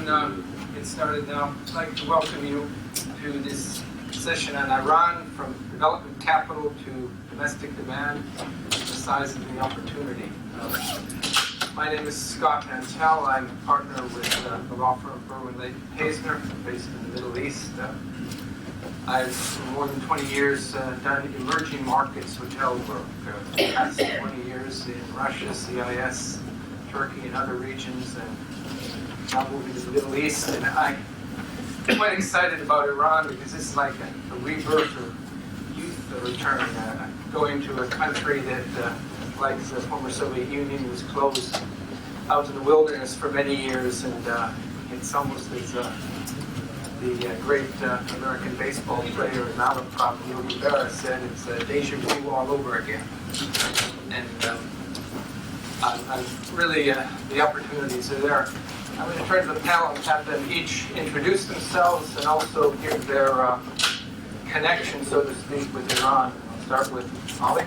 everyone get started now. I'd like to welcome you to this session on Iran, from development capital to domestic demand, the size of the opportunity. My name is Scott Mantel. I'm a partner with the law firm Berwin Lake Paisner, based in the Middle East. I've, for more than 20 years, done emerging markets hotel work. The past 20 years in Russia, CIS, Turkey, and other regions, and now moving to the Middle East. And I'm quite excited about Iran because it's like a rebirth of youth, a return, going to a country that, like the former Soviet Union, was closed out in the wilderness for many years, and it's almost as the great American baseball player and malaprop Yogi Berra said, it's deja vu all over again. And I'm really, the opportunities are there. I'm going to turn to the panel and have them each introduce themselves and also give their connection, so to speak, with Iran. I'll start with Ali.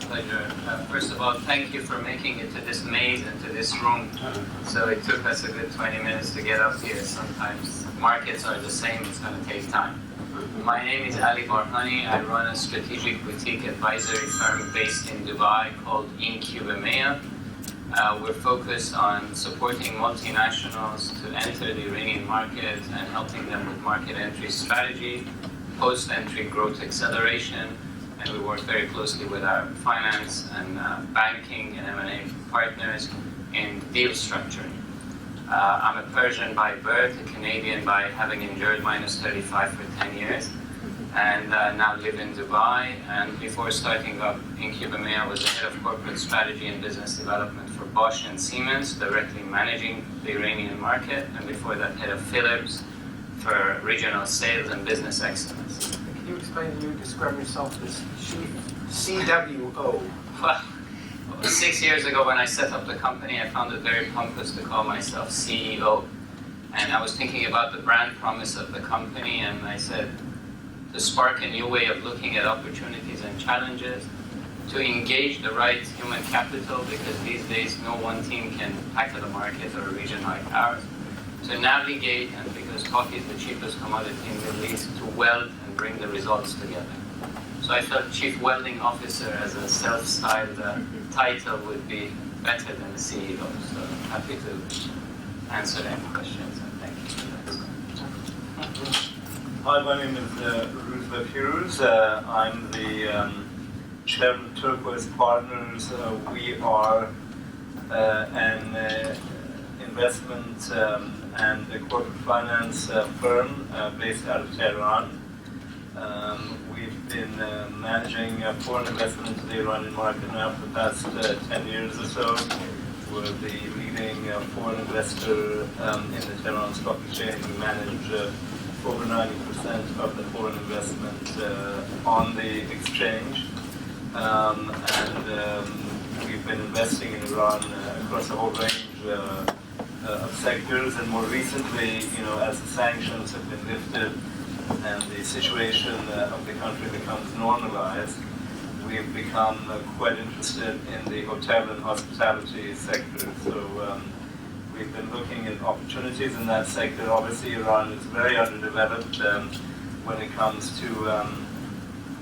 Pleasure. First of all, thank you for making it to this maze and to this room. So it took us a good 20 minutes to get up here. Sometimes markets are the same, it's going to take time. My name is Ali Barhani. I run a strategic boutique advisory firm based in Dubai called IHIF. We're focused on supporting multinationals to enter the Iranian market and helping them with market entry strategy, post-entry growth acceleration, and we work very closely with our finance and banking and M&A partners in deal structuring. I'm a Persian by birth, a Canadian by having endured -35 for 10 years, and now live in Dubai. And before starting up IHIF, I was the head of corporate strategy and business development for Bosch and Siemens, directly managing the Iranian market, and before that, head of Philips for regional sales and business excellence. Can you explain, you describe yourself as Chief CWO? Well, 6 years ago when I set up the company, I found it very pompous to call myself CEO. And I was thinking about the brand promise of the company, and I said, to spark a new way of looking at opportunities and challenges, to engage the right human capital, because these days no one team can tackle a market or a region like ours, to navigate, and because coffee is the cheapest commodity in the Middle East, to weld and bring the results together. So I felt Chief Welding Officer as a self-styled title would be better than the CEO. So happy to answer any questions, and thank you for that. Hi, my name is Ruzbek Firuz. I'm the chairman of Turquoise Partners. We are an investment and corporate finance firm based out of Tehran. We've been managing foreign investment into the Iranian market now for the past 10 years or so. We're the leading foreign investor in the Tehran Stock Exchange. We manage over 90% of the foreign investment on the exchange. We've been investing in Iran across a whole range of sectors, and more recently, as the sanctions have been lifted and the situation of the country becomes normalized, we've become quite interested in the hotel and hospitality sector. So we've been looking at opportunities in that sector. Obviously, Iran is very underdeveloped when it comes to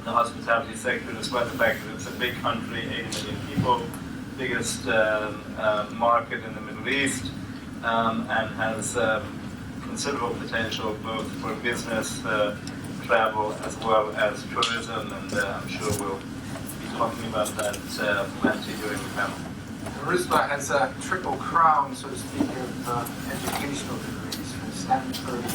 the hospitality sector, despite the fact that it's a big country, 80 million people, biggest market in the Middle East, and has considerable potential both for business travel as well as tourism, and I'm sure we'll be talking about that plenty during the panel. Ruzbek has a triple crown, so to speak, of educational degrees from Stanford,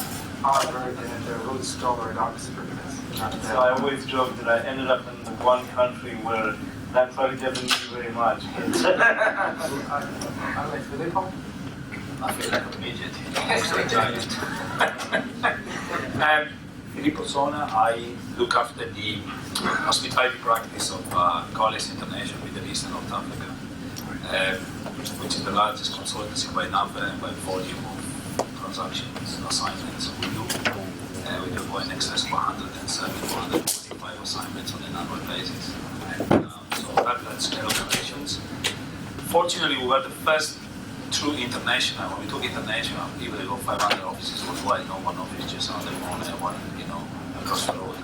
Harvard, and a Rhodes Scholar at Oxford. So I always joke that I ended up in the one country where that probably doesn't mean very much. I feel like a midget. I'm giant. Filippo Sona, I look after the hospitality practice of Collis International Middle East and North Africa, which is the largest consultancy by number and by volume of transactions assignments we do. We do go in excess of 107, 145 assignments on an annual basis. And, so that's scale operations. Fortunately, we were the first true international. When we talk international, people they got 500 offices worldwide, no one office just on the phone and one, across the road.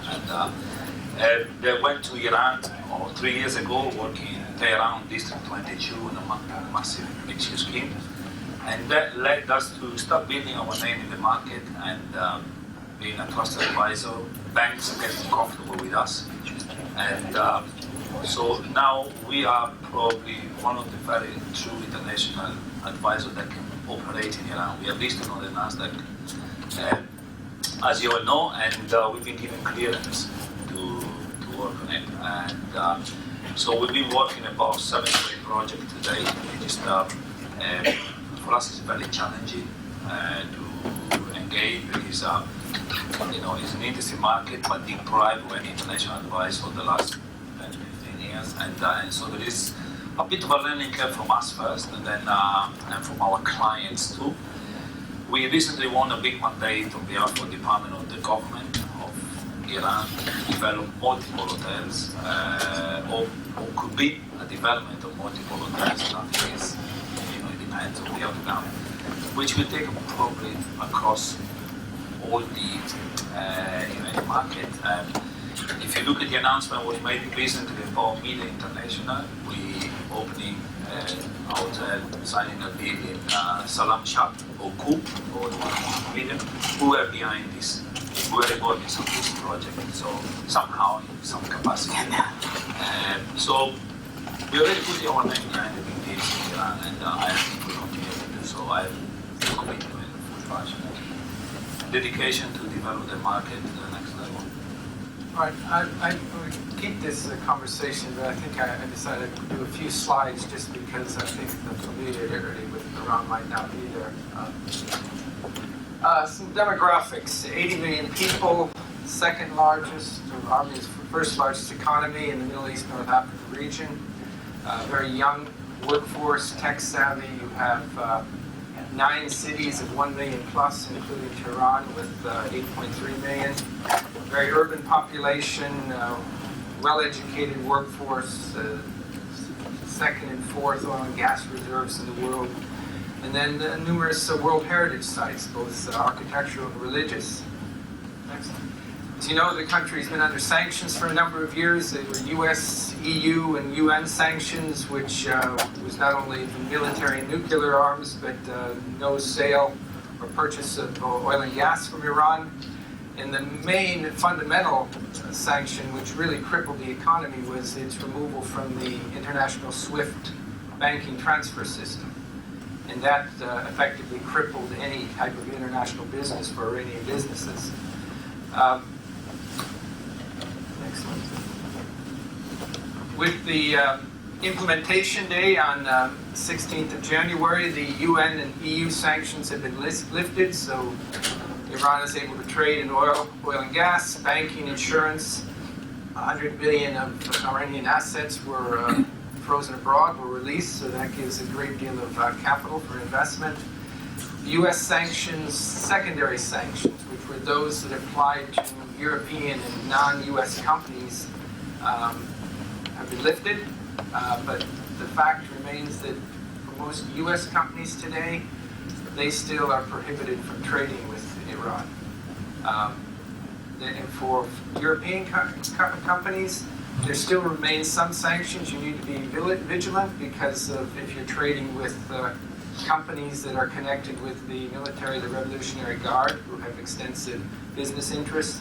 And they went to Iran 3 years ago, working in Tehran, District 22, in a massive mixed-use scheme. And that led us to start building our name in the market and being a trusted advisor. Banks getting comfortable with us. And so now we are probably one of the very true international advisors that can operate in Iran. We are listed on the NASDAQ, as you all know, and we've been given clearance to work on it. And so we've been working about 7 to 8 projects today. For us, it's very challenging to engage. It's an interesting market, but deprived of any international advice for the last 10, 15 years. And so there is a bit of a learning curve from us first, and then and from our clients too. We recently won a big mandate on behalf of the Department of the Government of Iran to develop multiple hotels, or could be a development of multiple hotels. Nothing is, it depends on the outcome, which will take probably across all the market. If you look at the announcement we made recently about Media International, we opening a hotel, signing a deal in Salam Shah or Coop or 1 million, who are behind this, who are involved in this project. So somehow in some capacity. So we already put our name behind the big deals in Iran, and I think we continue to do so. I have commitment, full passion, dedication to develop the market to the next level. All right, I will keep this conversation, but I think I decided to do a few slides just because I think the familiarity with Iran might not be there. Some demographics: 80 million people, second largest, or Armenia's first largest economy in the Middle East, North Africa region. Very young workforce, tech savvy. You have 9 cities of 1 million plus, including Tehran with 8.3 million. Very urban population, well-educated workforce, second and fourth oil and gas reserves in the world. And then numerous World Heritage sites, both architectural and religious. Next. As you know, the country's been under sanctions for a number of years. They were US, EU, and UN sanctions, which was not only military and nuclear arms, but no sale or purchase of oil and gas from Iran. And the main fundamental sanction, which really crippled the economy, was its removal from the international SWIFT banking transfer system. And that effectively crippled any type of international business for Iranian businesses. Next one. With the implementation day on 16th of January, the UN and EU sanctions have been lifted, so Iran is able to trade in oil and gas, banking, insurance. 100 billion of Iranian assets were frozen abroad, were released, so that gives a great deal of capital for investment. U.S. sanctions, secondary sanctions, which were those that applied to European and non-U.S. companies, have been lifted, but the fact remains that for most U.S. companies today, they still are prohibited from trading with Iran. And for European companies, there still remains some sanctions. You need to be vigilant because if you're trading with companies that are connected with the military, the Revolutionary Guard, who have extensive business interests,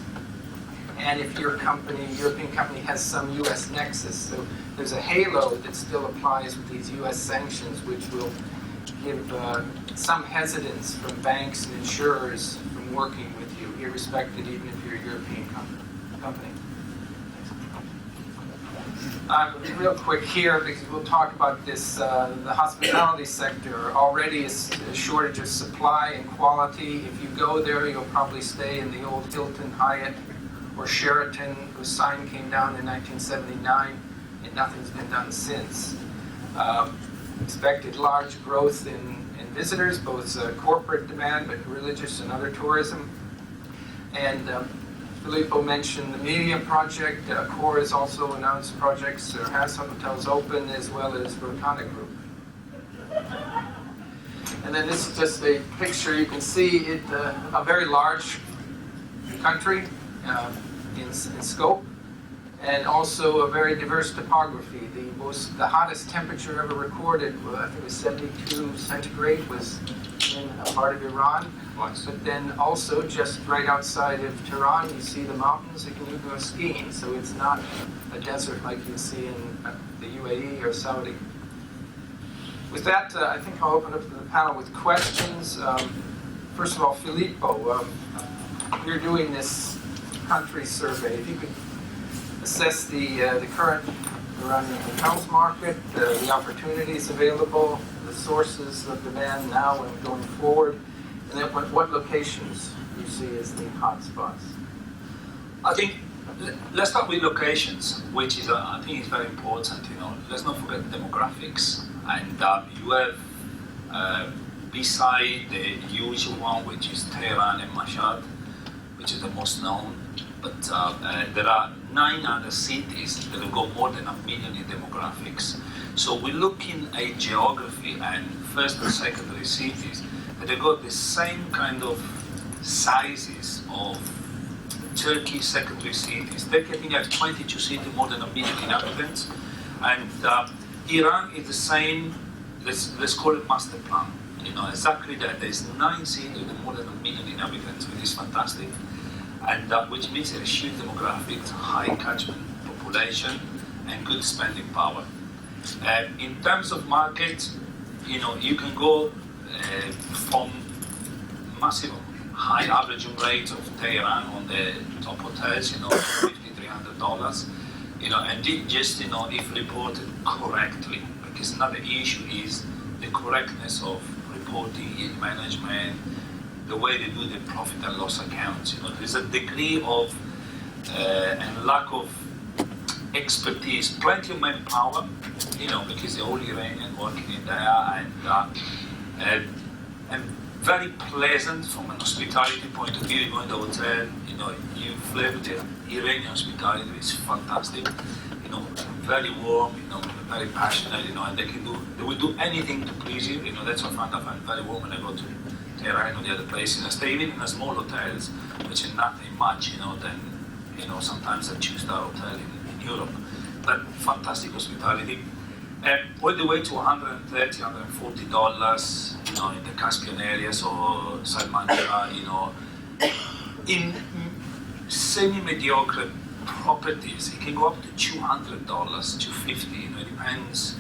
and if your European company has some U.S. nexus. So there's a halo that still applies with these U.S. sanctions, which will give some hesitance from banks and insurers from working with you, irrespective even if you're a European company. Real quick here, because we'll talk about this, the hospitality sector already is a shortage of supply and quality. If you go there, you'll probably stay in the old Hilton, Hyatt, or Sheraton, whose sign came down in 1979, and nothing's been done since. Expected large growth in visitors, both corporate demand, but religious and other tourism. And Filippo mentioned the Media project. Core has also announced projects or has hotels open, as well as Rotana Group. And then this is just a picture. You can see it, a very large country in scope, and also a very diverse topography. The hottest temperature ever recorded, I think it was 72 centigrade, was in a part of Iran. But then also just right outside of Tehran, you see the mountains. You can even go skiing. So it's not a desert like you see in the UAE or Saudi. With that, I think I'll open up the panel with questions. First of all, Filippo, you're doing this country survey. If you could assess the current Iranian hotels market, the opportunities available, the sources of demand now and going forward, and then what locations you see as the hot spots. I think let's start with locations, which is I think is very important. Let's not forget demographics, and you have beside the usual one, which is Tehran and Mashhad, which is the most known. But there are 9 other cities that have got more than 1 million in demographics. So we're looking at geography and first and secondary cities that have got the same kind of sizes of Turkey secondary cities. They can have 22 cities, more than 1 million inhabitants. And Iran is the same, let's call it master plan. Exactly that. There's 9 cities with more than 1 million inhabitants, which is fantastic. And which means there's huge demographics, high catchment population, and good spending power. In terms of market, you can go from massive high average rates of Tehran on the top hotels, $50, $300, and just, if reported correctly, because another issue is the correctness of reporting in management, the way they do the profit and loss accounts. There's a degree of and lack of expertise, plenty of manpower, because they're all Iranian working in there, and very pleasant from an hospitality point of view. You go in the hotel, you flirt with Iranian hospitality, it's fantastic. Very warm, very passionate, and they will do anything to please you. That's what I find very warm when I go to Tehran or the other places. I stay even in small hotels, which is nothing much, than sometimes a 2-star hotel in Europe. But fantastic hospitality. All the way to $130, $140, in the Caspian areas or Salmanshah, in semi-mediocre properties, it can go up to $200, $250, it depends,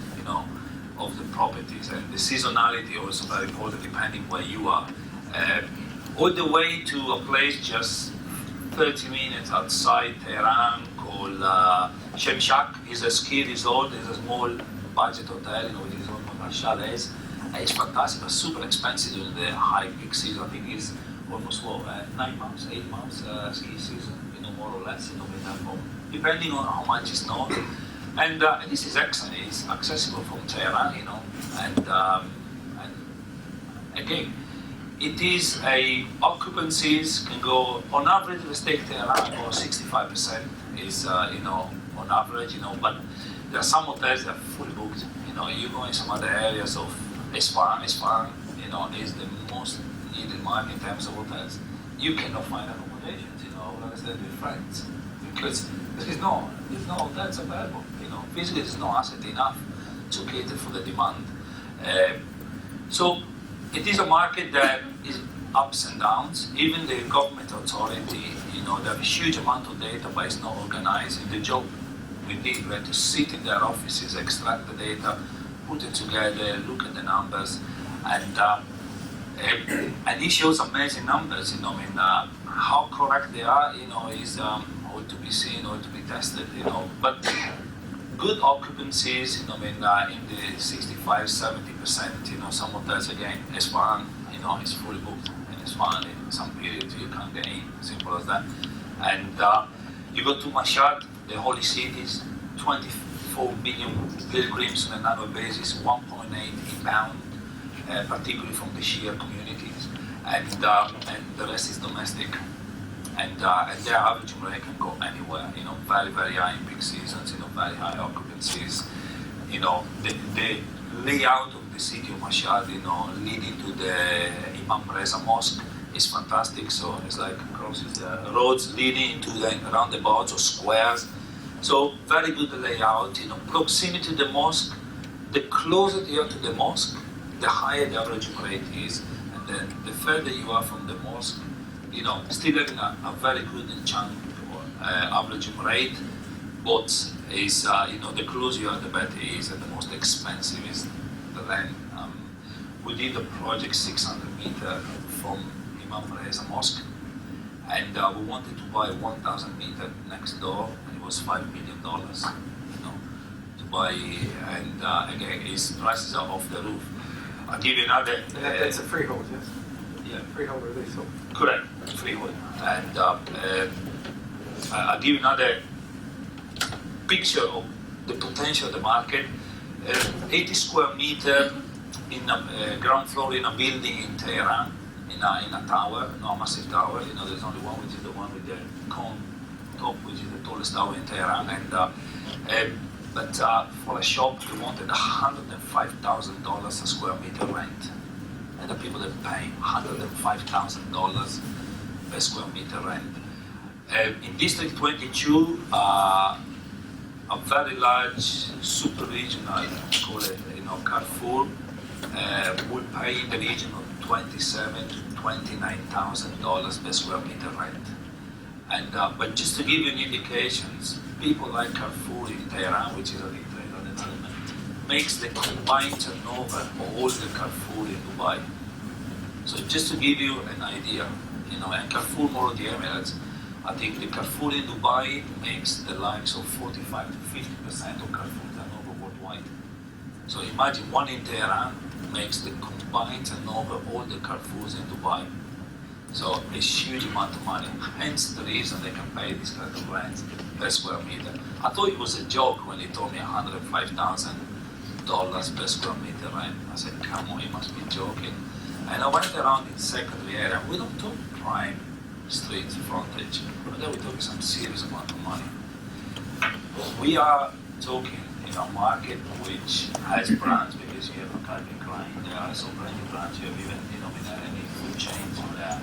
of the properties, and the seasonality also very important depending where you are. All the way to a place just 30 minutes outside Tehran called Shemshak. Is a ski resort. It's a small budget hotel, with its own chalets. It's fantastic, but super expensive during the high peak season. I think it's almost 9 months, 8 months ski season, more or less, depending on how much is known. And this is excellent. It's accessible from Tehran, and again, it is occupancies can go on average. Let's take Tehran, about 65% is on average, but there are some hotels that are fully booked. You go in some other areas of Isfahan, is the most needed market in terms of hotels. You cannot find accommodations, like I said, with friends, because there's no hotels available. Physically, there's no asset enough to cater for the demand. So it is a market that is ups and downs. Even the government authority, they have a huge amount of data, but it's not organized. And the job we did, we had to sit in their offices, extract the data, put it together, look at the numbers, and it shows amazing numbers. How correct they are, is all to be seen, all to be tested. But good occupancies, in the 65, 70%. Some hotels again, Isfahan, is fully booked, and it's fine in some periods you can't get in. Simple as that. And you go to Mashhad, the holy cities, 24 million pilgrims on an annual basis, 1.8 inbound, particularly from the Shia communities, and the rest is domestic. And their average rate can go anywhere, very, very high in peak seasons, very high occupancies. The layout of the city of Mashhad, leading to the Imam Reza Mosque is fantastic. So it's like crosses the roads leading into the roundabouts or squares. So very good layout. Proximity to the mosque. The closer you are to the mosque, the higher the average rate is, and then the further you are from the mosque, still having a very good chunk average rate, but is the closer you are, the better it is, and the most expensive is the land. We did a project 600 meters from Imam Reza Mosque, and we wanted to buy 1,000 meters next door, and it was $5 million. To buy, and again, its prices are off the roof. I'll give you another. And that's a freehold, yes? Yeah. Freehold or leasehold? Correct, freehold. And I'll give you another picture of the potential of the market. 80 square meter in a ground floor in a building in Tehran, in a tower, a massive tower. There's only one, which is the one with the cone top, which is the tallest tower in Tehran. But for a shop, they wanted $105,000 a square meter rent. And the people that pay $105,000 per square meter rent. In District 22, a very large super regional, call it, Carrefour, would pay in the region of $27,000 to $29,000 per square meter rent. And but just to give you an indications, people like Carrefour in Tehran, which is a retailer development, makes the combined turnover of all the Carrefour in Dubai. So just to give you an idea, and Carrefour more of the Emirates, I think the Carrefour in Dubai makes the likes of 45 to 50% of Carrefour turnover worldwide. So imagine one in Tehran makes the combined turnover of all the Carrefours in Dubai. So a huge amount of money. Hence the reason they can pay this kind of rent per square meter. I thought it was a joke when he told me $105,000 per square meter rent. I said, come on, you must be joking. And I went around in secondary area. We don't talk prime street frontage, but then we're talking some serious amount of money. We are talking in a market which has brands, because you have a Calvin Klein, there are some brand new brands, you have even, any food chains in there.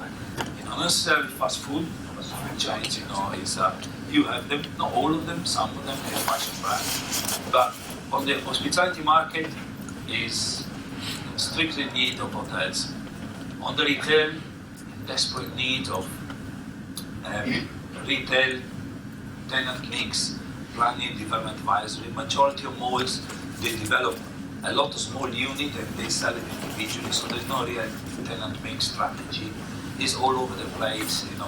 Not necessarily fast food, but food chains, is, you have them, not all of them, some of them have fashion brands. But on the hospitality market is strictly in need of hotels. On the retail, desperate need of retail, tenant mix, planning, development advisory. Majority of malls, they develop a lot of small units and they sell it individually, so there's no real tenant mix strategy. It's all over the place, and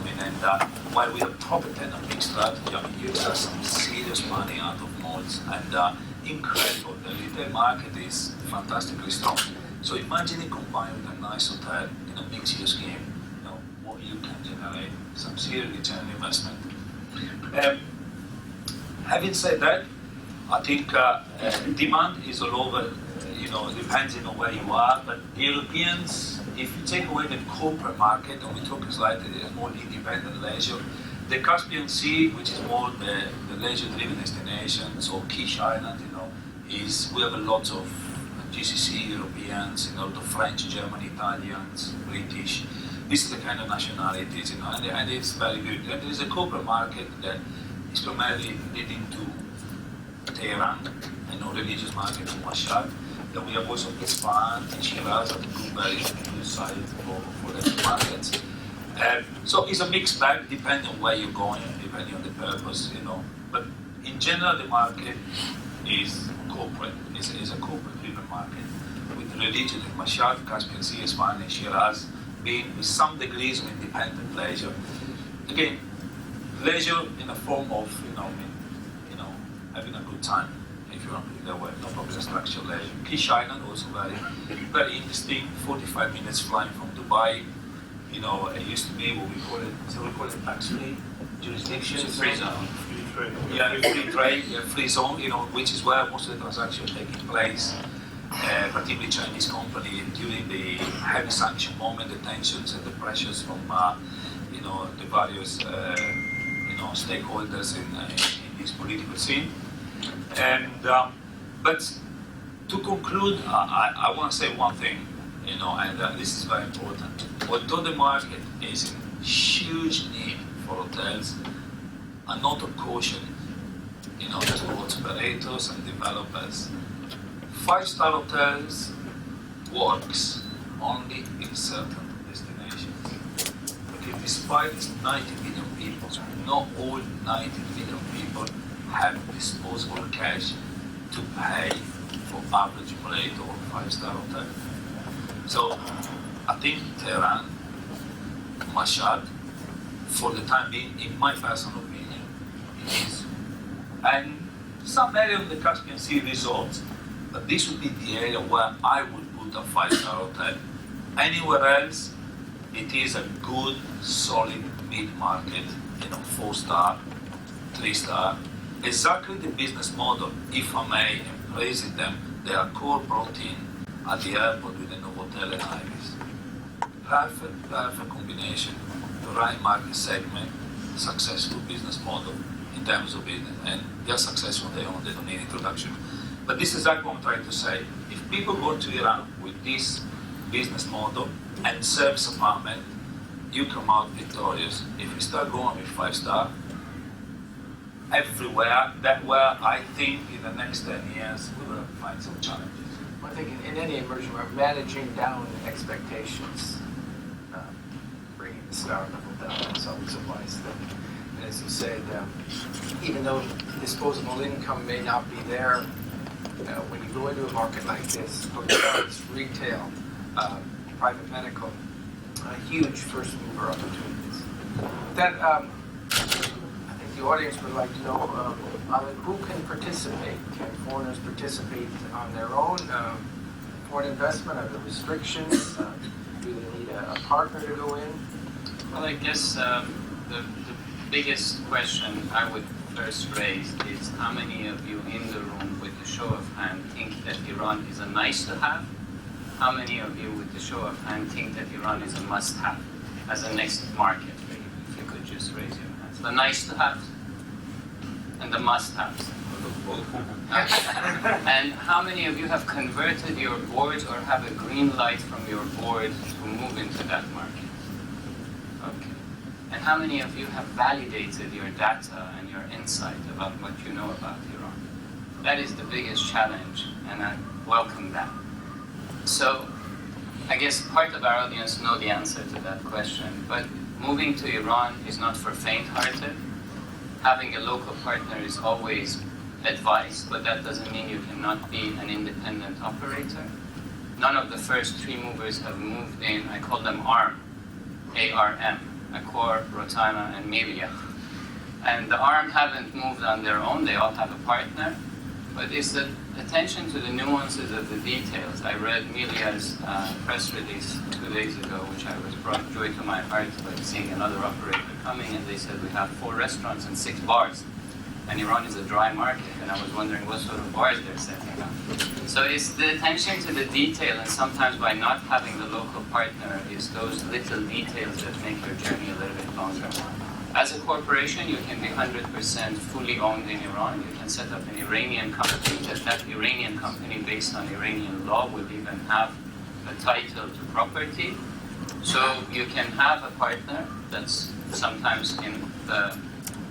while we have proper tenant mix strategy, you extract some serious money out of malls, and incredible. The retail market is fantastically strong. So imagine it combined with a nice hotel in a mixed-use scheme, what you can generate, some serious return on investment. Having said that, I think demand is all over, depending on where you are, but the Europeans, if you take away the corporate market, and we talk slightly more independent leisure, the Caspian Sea, which is more the leisure-driven destinations, or Kish Island, is, we have a lot of GCC Europeans, a lot of French, German, Italians, British. This is the kind of nationalities, and it's very good. And there is a corporate market that is primarily leading to Tehran, religious market in Mashhad. Then we have also Isfahan and Shiraz at the very good side for the markets. So it's a mixed bag, depending on where you're going, depending on the purpose, But in general, the market is corporate. It's a corporate-driven market with religion in Mashhad, Caspian Sea, Isfahan, and Shiraz being with some degrees of independent leisure. Again, leisure in the form of having a good time, if you want to put it that way, not probably structured leisure. Kish Island also very, very interesting. 45 minutes flying from Dubai. It used to be what we call it tax-free jurisdiction. Free zone. Yeah, free trade, free zone. Which is where most of the transactions are taking place. Particularly Chinese company during the heavy sanction moment, the tensions and the pressures from the various stakeholders in this political scene. And but To conclude, I want to say one thing, and this is very important. Although the market is in huge need for hotels, a note of caution, towards operators and developers. 5-star hotels works only in certain destinations. Okay, despite this 90 million people, not all 90 million people have disposable cash to pay for average rate or 5-star hotel. So I think Tehran, Mashhad, for the time being, in my personal opinion, it is. And some area of the Caspian Sea resorts, but this would be the area where I would put a 5-star hotel. Anywhere else, it is a good, solid mid-market, 4-star, 3-star. Exactly the business model, if I may embrace it them, they are core brought in at the airport with the Novotel and IHIF. Perfect combination, the right market segment, successful business model in terms of business, and they're successful, they don't need introduction. But this is exactly what I'm trying to say. If people go to Iran with this business model and service apartment, you come out victorious. If we start going with 5-star, everywhere, that where I think in the next 10 years we will find some challenges. I think in any emerging market, managing down expectations, bringing the star level down, that's always a wise thing. And as you said, even though disposable income may not be there, when you go into a market like this, hotels, retail, private medical, huge first mover opportunities. That I think the audience would like to know, who can participate? Can foreigners participate on their own? Foreign investment, are there restrictions? Do they need a partner to go in? Well, I guess the biggest question I would first raise is how many of you in the room with a show of hand think that Iran is a nice to have? How many of you with a show of hand think that Iran is a must have as a next market? If you could just raise your hands. The nice to have and the must haves. And how many of you have converted your boards or have a green light from your board to move into that market? Okay. And how many of you have validated your data and your insight about what you know about Iran? That is the biggest challenge, and I welcome that. So, I guess part of our audience know the answer to that question, but moving to Iran is not for faint-hearted. Having a local partner is always advised, but that doesn't mean you cannot be an independent operator. None of the first 3 movers have moved in. I call them ARM, A-R-M, Accor, Rotana, and Melia. And the ARM haven't moved on their own, they all have a partner, but it's the attention to the nuances of the details. I read Melia's press release 2 days ago, which I was brought joy to my heart by seeing another operator coming, and they said we have 4 restaurants and 6 bars. And Iran is a dry market, and I was wondering what sort of bars they're setting up. So it's the attention to the detail, and sometimes by not having the local partner, is those little details that make your journey a little bit longer. As a corporation, you can be 100% fully owned in Iran. You can set up an Iranian company, that Iranian company, based on Iranian law, will even have a title to property. So you can have a partner that's sometimes in the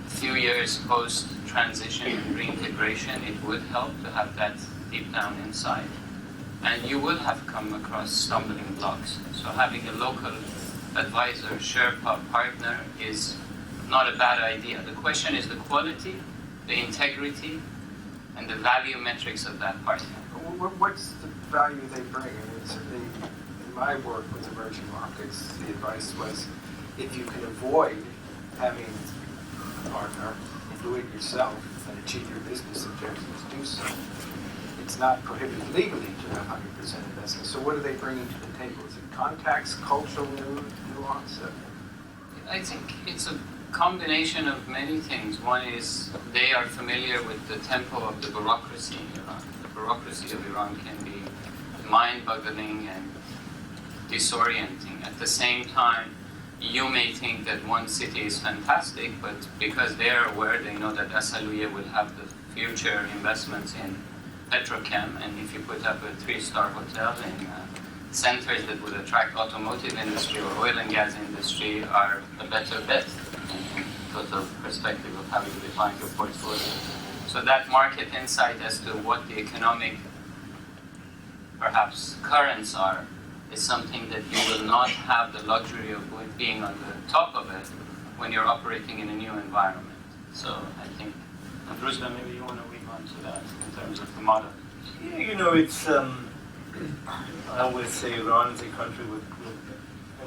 few years post-transition and reintegration, it would help to have that deep down inside. And you will have come across stumbling blocks. So having a local advisor, Sherpa partner is not a bad idea. The question is the quality, the integrity, and the value metrics of that partner. What's the value they bring? I mean, certainly in my work with emerging markets, the advice was if you can avoid having a partner and do it yourself and achieve your business objectives, do so. It's not prohibited legally to have 100% investment. So what are they bringing to the table? Is it contacts, cultural nuance? I think it's a combination of many things. One is they are familiar with the tempo of the bureaucracy in Iran. The bureaucracy of Iran can be mind-boggling and disorienting. At the same time, you may think that one city is fantastic, but because they are aware, they know that Asaluye will have the future investments in petrochem, and if you put up a 3-star hotel in centers that would attract automotive industry or oil and gas industry, are a better bet in total perspective of how you define your portfolio. So that market insight as to what the economic, perhaps, currents are, is something that you will not have the luxury of being on the top of it when you're operating in a new environment. So I think, Bruce, maybe you want to weave on to that in terms of the model. Yeah, you know, it's, I always say Iran is a country with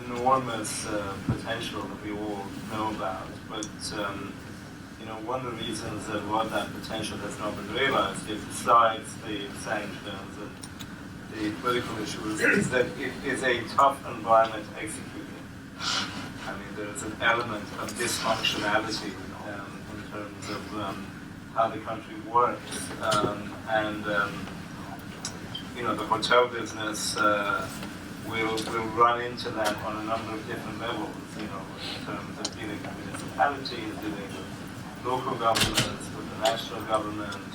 enormous potential that we all know about, but you know, one of the reasons that a lot of that potential has not been realized is, besides the sanctions and the political issues, is that it is a tough environment executing. I mean, there is an element of dysfunctionality in terms of how the country works, and you know, the hotel business will run into that on a number of different levels. You know, in terms of dealing with municipalities, dealing with local governments, with the national government,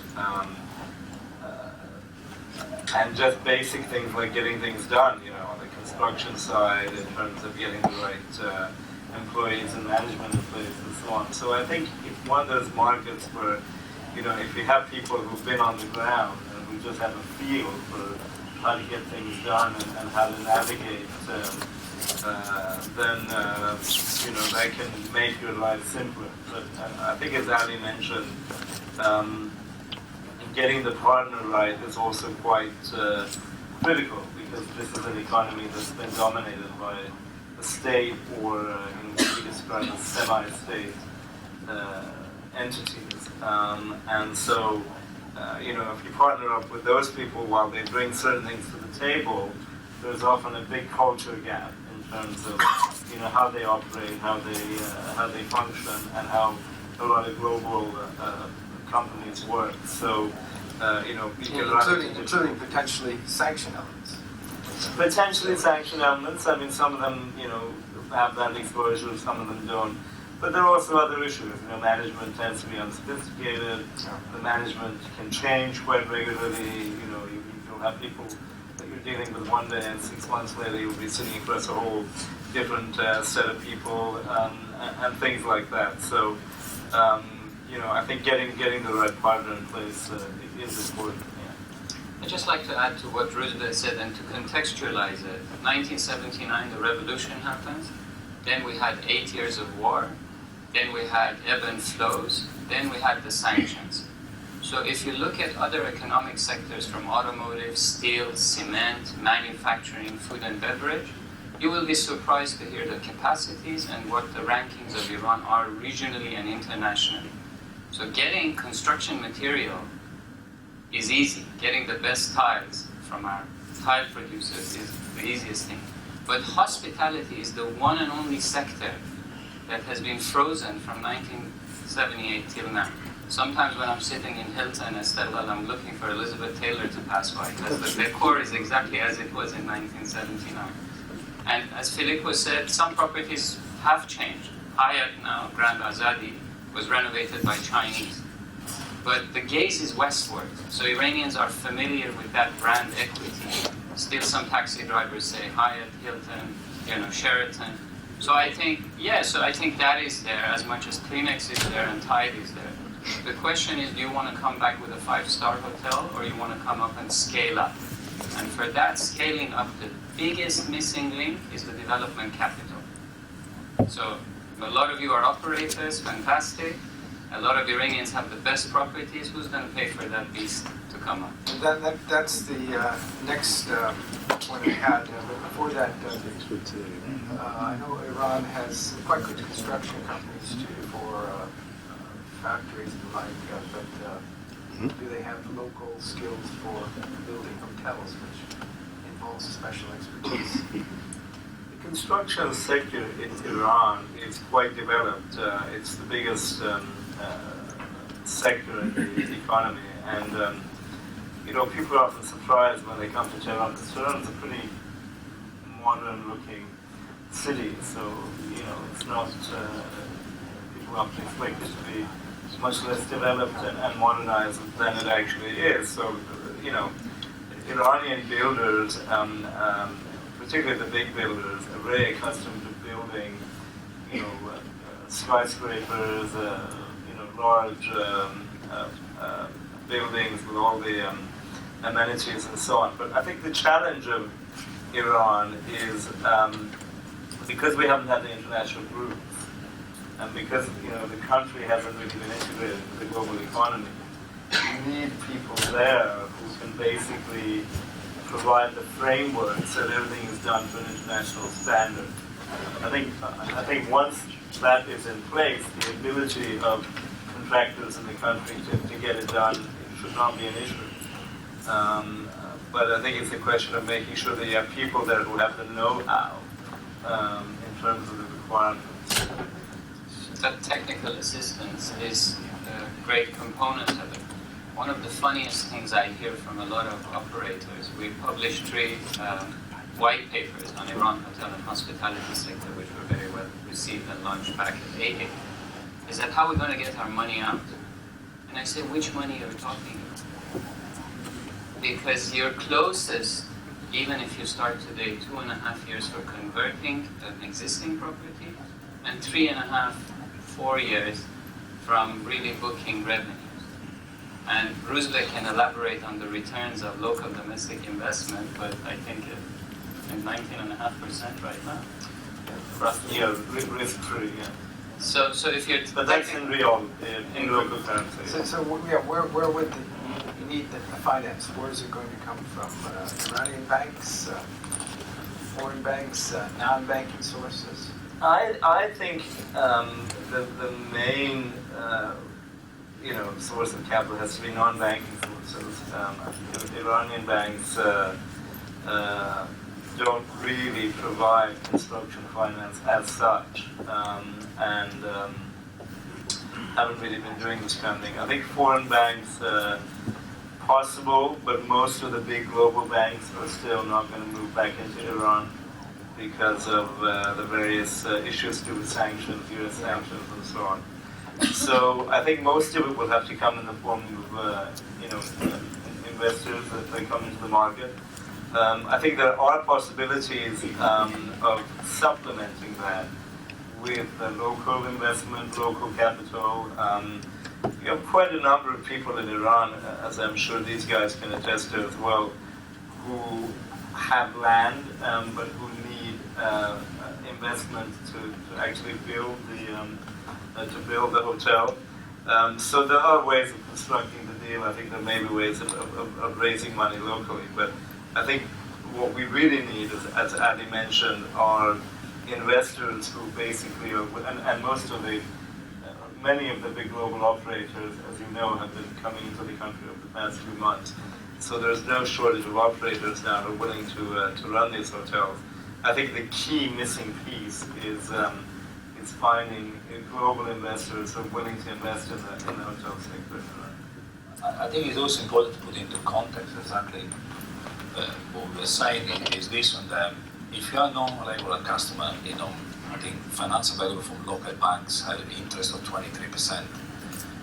and just basic things like getting things done. You know, on the construction side, in terms of getting the right employees and management in place, and so on. So I think it's one of those markets where, you know, if you have people who've been on the ground and who just have a feel for how to get things done and how to navigate, then you know, that can make your life simpler. But I think, as Ali mentioned, getting the partner right is also quite critical, because this is an economy that's been dominated by the state, or what we describe as semi-state entities, and so you know, if you partner up with those people while they bring certain things to the table, there's often a big culture gap in terms of, you know, how they operate, how they function, and how a lot of global companies work. So you know, you can run including potentially sanction elements. Potentially sanction elements. I mean, some of them, you know, have that exposure, some of them don't. But there are also other issues. You know, management tends to be unsophisticated. The management can change quite regularly. You know, you'll have people that you're dealing with one day, and 6 months later you'll be sitting across a whole different set of people, and things like that. So, you know, I think getting the right partner in place is important. I'd just like to add to what Roosevelt said and to contextualize it. 1979, the revolution happens. Then we had 8 years of war. Then we had ebb and flows. Then we had the sanctions. So if you look at other economic sectors from automotive, steel, cement, manufacturing, food and beverage, you will be surprised to hear the capacities and what the rankings of Iran are regionally and internationally. So getting construction material is easy. Getting the best tiles from our tile producers is the easiest thing. But hospitality is the one and only sector that has been frozen from 1978 till now. Sometimes when I'm sitting in Hilton, Estelle, I'm looking for Elizabeth Taylor to pass by, because the decor is exactly as it was in 1979. And as Filippo said, some properties have changed. Hyatt now, Grand Azadi, was renovated by Chinese. But the gaze is westward, so Iranians are familiar with that brand equity. Still some taxi drivers say Hyatt, Hilton, you know, Sheraton. So I think, that is there as much as Kleenex is there and Tide is there. The question is, do you want to come back with a 5-star hotel, or you want to come up and scale up? And for that scaling up, the biggest missing link is the development capital. So a lot of you are operators, fantastic. A lot of Iranians have the best properties. Who's going to pay for that beast to come up? That's the next point I had. But before that, I know Iran has quite good construction companies too for factories and the like. But do they have the local skills for building hotels, which involves special expertise? The construction sector in Iran is quite developed. It's the biggest sector in the economy, and you know, people are often surprised when they come to Tehran. Tehran is a pretty modern-looking city, so you know, it's not people often expect it to be much less developed and modernized than it actually is. So, you know, Iranian builders, particularly the big builders, are very accustomed to building, you know, skyscrapers, you know, large buildings with all the amenities and so on. But I think the challenge of Iran is because we haven't had the international groups, and because, you know, the country hasn't really been integrated into the global economy, you need people there who can basically provide the framework so that everything is done to an international standard. I think once that is in place, the ability of contractors in the country to get it done should not be an issue. But I think it's a question of making sure that you have people there who have the know-how in terms of the requirements. That technical assistance is a great component of it. One of the funniest things I hear from a lot of operators, we published 3 white papers on Iran hotel and hospitality sector, which were very well received and launched back in IHIF, is that how are we going to get our money out? And I say, which money are you talking about? Because your closest, even if you start today, 2.5 years for converting an existing property, and 3.5, 4 years from really booking revenues. And Rusbek can elaborate on the returns of local domestic investment, but I think 19.5% right now. Roughly, yeah, risk-free, yeah. So if you're... But that's in real, in local currency. So where would you need the finance? Where is it going to come from? Iranian banks, foreign banks, non-banking sources? I think the main you know, source of capital has to be non-banking sources. Iranian banks don't really provide construction finance as such, and haven't really been doing this kind of thing. I think foreign banks possible, but most of the big global banks are still not going to move back into Iran because of the various issues to do with sanctions, US sanctions, and so on. So I think most of it will have to come in the form of, you know, investors that come into the market. I think there are possibilities of supplementing that with local investment, local capital. You have quite a number of people in Iran, as I'm sure these guys can attest to as well, who have land, but who need investment to actually build the hotel. So there are ways of constructing the deal. I think there may be ways of raising money locally, but I think what we really need, as Adi mentioned, are investors who basically, and most of the, many of the big global operators, as you know, have been coming into the country over the past few months. So there's no shortage of operators now who are willing to run these hotels. I think the key missing piece is finding global investors who are willing to invest in the hotel sector. I think it's also important to put into context exactly what we're saying is this one, that if you are a non-regular customer, you know, I think finance available from local banks have an interest of 23%.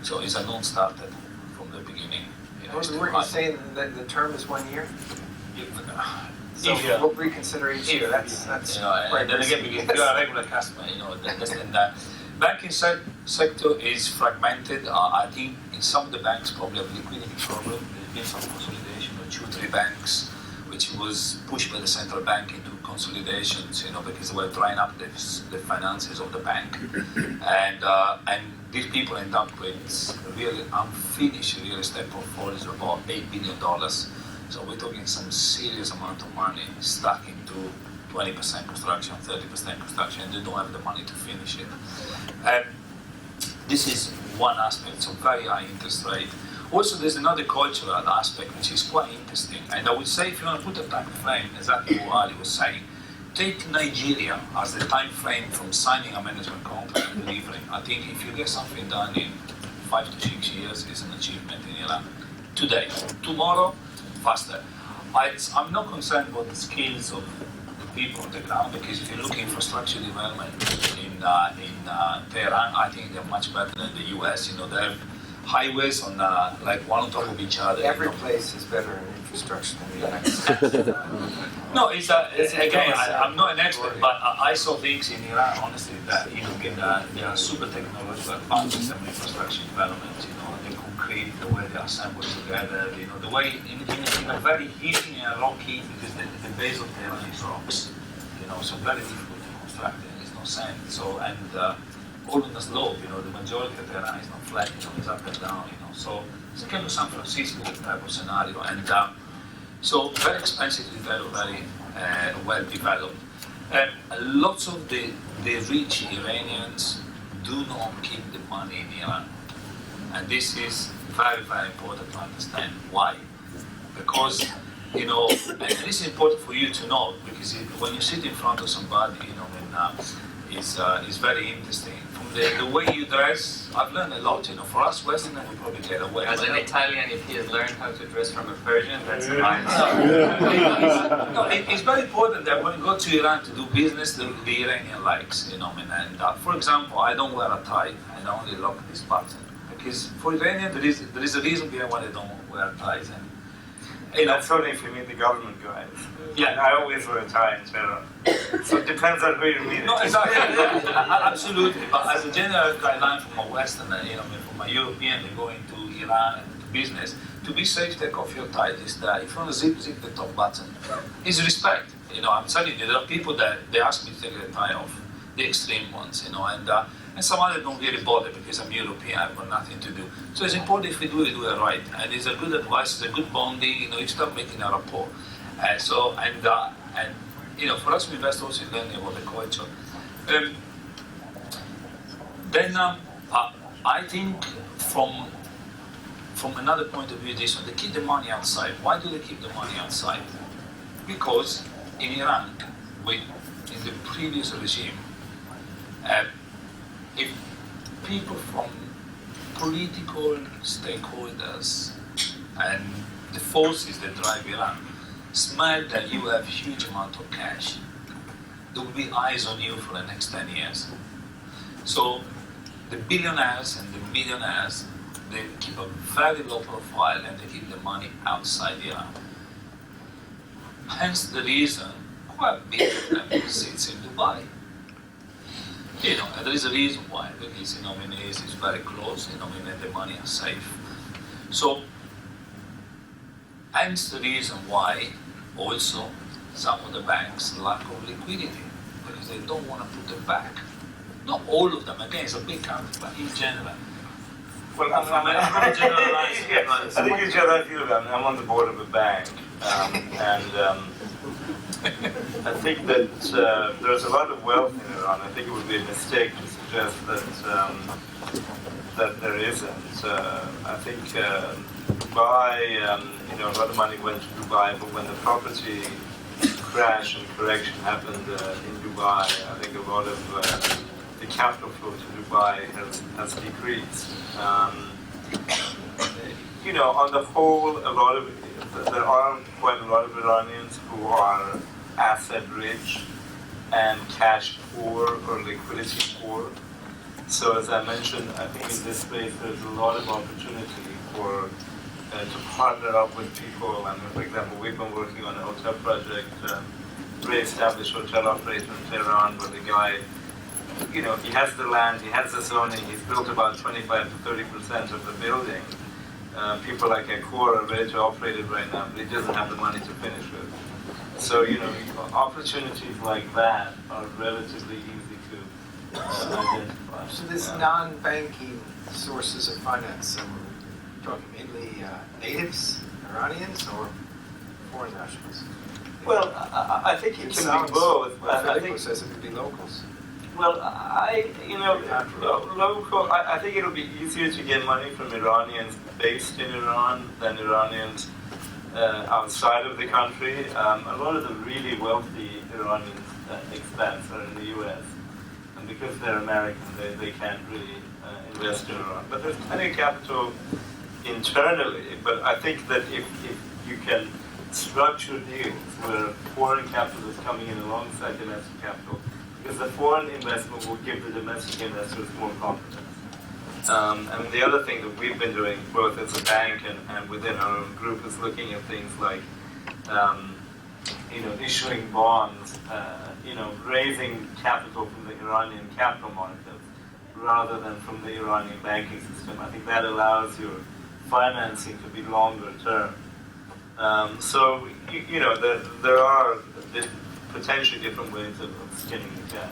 So it's a non-starter from the beginning. You know, Weren't you saying that the term is 1 year? So if we'll reconsider each year. That's you know, and then again, if you are a regular customer, you know, then that banking sector is fragmented. I think in some of the banks probably have liquidity problem. There's been some consolidation of 2-3 banks, which was pushed by the central bank into consolidations, you know, because they were drying up the finances of the bank, and these people end up with really unfinished real estate portfolios of about $8 billion. So we're talking some serious amount of money stuck into 20% construction, 30% construction, and they don't have the money to finish it. And this is one aspect, so very high interest rate. Also, there's another cultural aspect which is quite interesting. And I would say, if you want to put a time frame, exactly what Ali was saying, take Nigeria as the time frame from signing a management contract and delivering. I think if you get something done in 5 to 6 years, it's an achievement in Iran. Today, tomorrow, faster. I'm not concerned about the skills of the people on the ground, because if you look at infrastructure development in Tehran, I think they're much better than the US. You know, they have highways on like one on top of each other. Every place is better in infrastructure than the United States. No, it's again, I'm not an expert, but I saw things in Iran, honestly, that they are super technological advances in infrastructure development. You know, the concrete, the way they are assembled together. You know, the way in a very hilly and rocky, because the base of Tehran is rocks. You know, so very difficult to construct. There's no sand. So all on the slope. You know, the majority of Tehran is not flat. You know, it's up and down. You know, so it's a kind of San Francisco type of scenario, and so very expensive to develop, very well developed. Lots of the rich Iranians do not keep the money in Iran, and this is very, very important to understand. Why? Because, you know, and this is important for you to know, because when you sit in front of somebody, you know, it's very interesting. From the way you dress, I've learned a lot. You know, for us Westerners, we probably get away. As an Italian, if he has learned how to dress from a Persian, that's fine. No, it's very important that when you go to Iran to do business, the Iranian likes, you know, and for example, I don't wear a tie, and I only lock this button, because for Iranian there is a reason behind why they don't wear ties, and you know, That's only if you meet the government guys. Yeah. And I always wear a tie in general. So it depends on who you meet. No, exactly. Absolutely. But as a general guideline from a Westerner, you know, from a European going to Iran and to business, to be safe, take off your tie. Is that if you want to zip the top button. It's respect. You know, I'm telling you, there are people that they ask me to take the tie off, the extreme ones, you know, and some others don't really bother because I'm European, I've got nothing to do. So it's important if we do it right. And it's a good advice, it's a good bonding, you know, you start making a rapport. And you know, for us, we invest also in learning about the culture. I think from another point of view, they keep the money outside. Why do they keep the money outside? Because in Iran, in the previous regime, if people from political stakeholders and the forces that drive Iran smell that you have huge amount of cash, there will be eyes on you for the next 10 years. So the billionaires and the millionaires, they keep a very low profile and they keep the money outside Iran. Hence the reason quite big of them sits in Dubai. You know, and there is a reason why, because, you know, it's very close, you know, the money is safe. So, hence the reason why also some of the banks lack of liquidity, because they don't want to put it back. Not all of them, again, it's a big country, but in general. Well, I think you share that view. I'm on the board of a bank, and I think that there's a lot of wealth in Iran. I think it would be a mistake to suggest that there isn't. I think Dubai, you know, a lot of money went to Dubai, but when the property crash and correction happened in Dubai, I think a lot of the capital flow to Dubai has decreased. You know, on the whole, there are quite a lot of Iranians who are asset rich and cash poor or liquidity poor. So as I mentioned, I think in this space there's a lot of opportunity for to partner up with people. And for example, we've been working on a hotel project, very established hotel operator in Tehran, where the guy, you know, he has the land, he has the zoning, he's built about 25 to 30% of the building. People like Accor are ready to operate it right now, but he doesn't have the money to finish it. So, you know, opportunities like that are relatively easy to identify. So this non-banking sources of finance, we're talking mainly natives, Iranians, or foreign nationals? Well, I think it can be both. I think says it could be locals. Well, local. I think it'll be easier to get money from Iranians based in Iran than Iranians outside of the country. A lot of the really wealthy Iranian expats are in the U.S. and because they're American, they can't really invest in Iran. But there's plenty of capital internally. But I think that if you can structured deals where foreign capital is coming in alongside domestic capital, because the foreign investment will give the domestic investors more confidence. The other thing that we've been doing, both as a bank and within our own group, is looking at things like, issuing bonds, raising capital from the Iranian capital markets rather than from the Iranian banking system. I think that allows your financing to be longer term. There are potentially different ways of skinning the cat.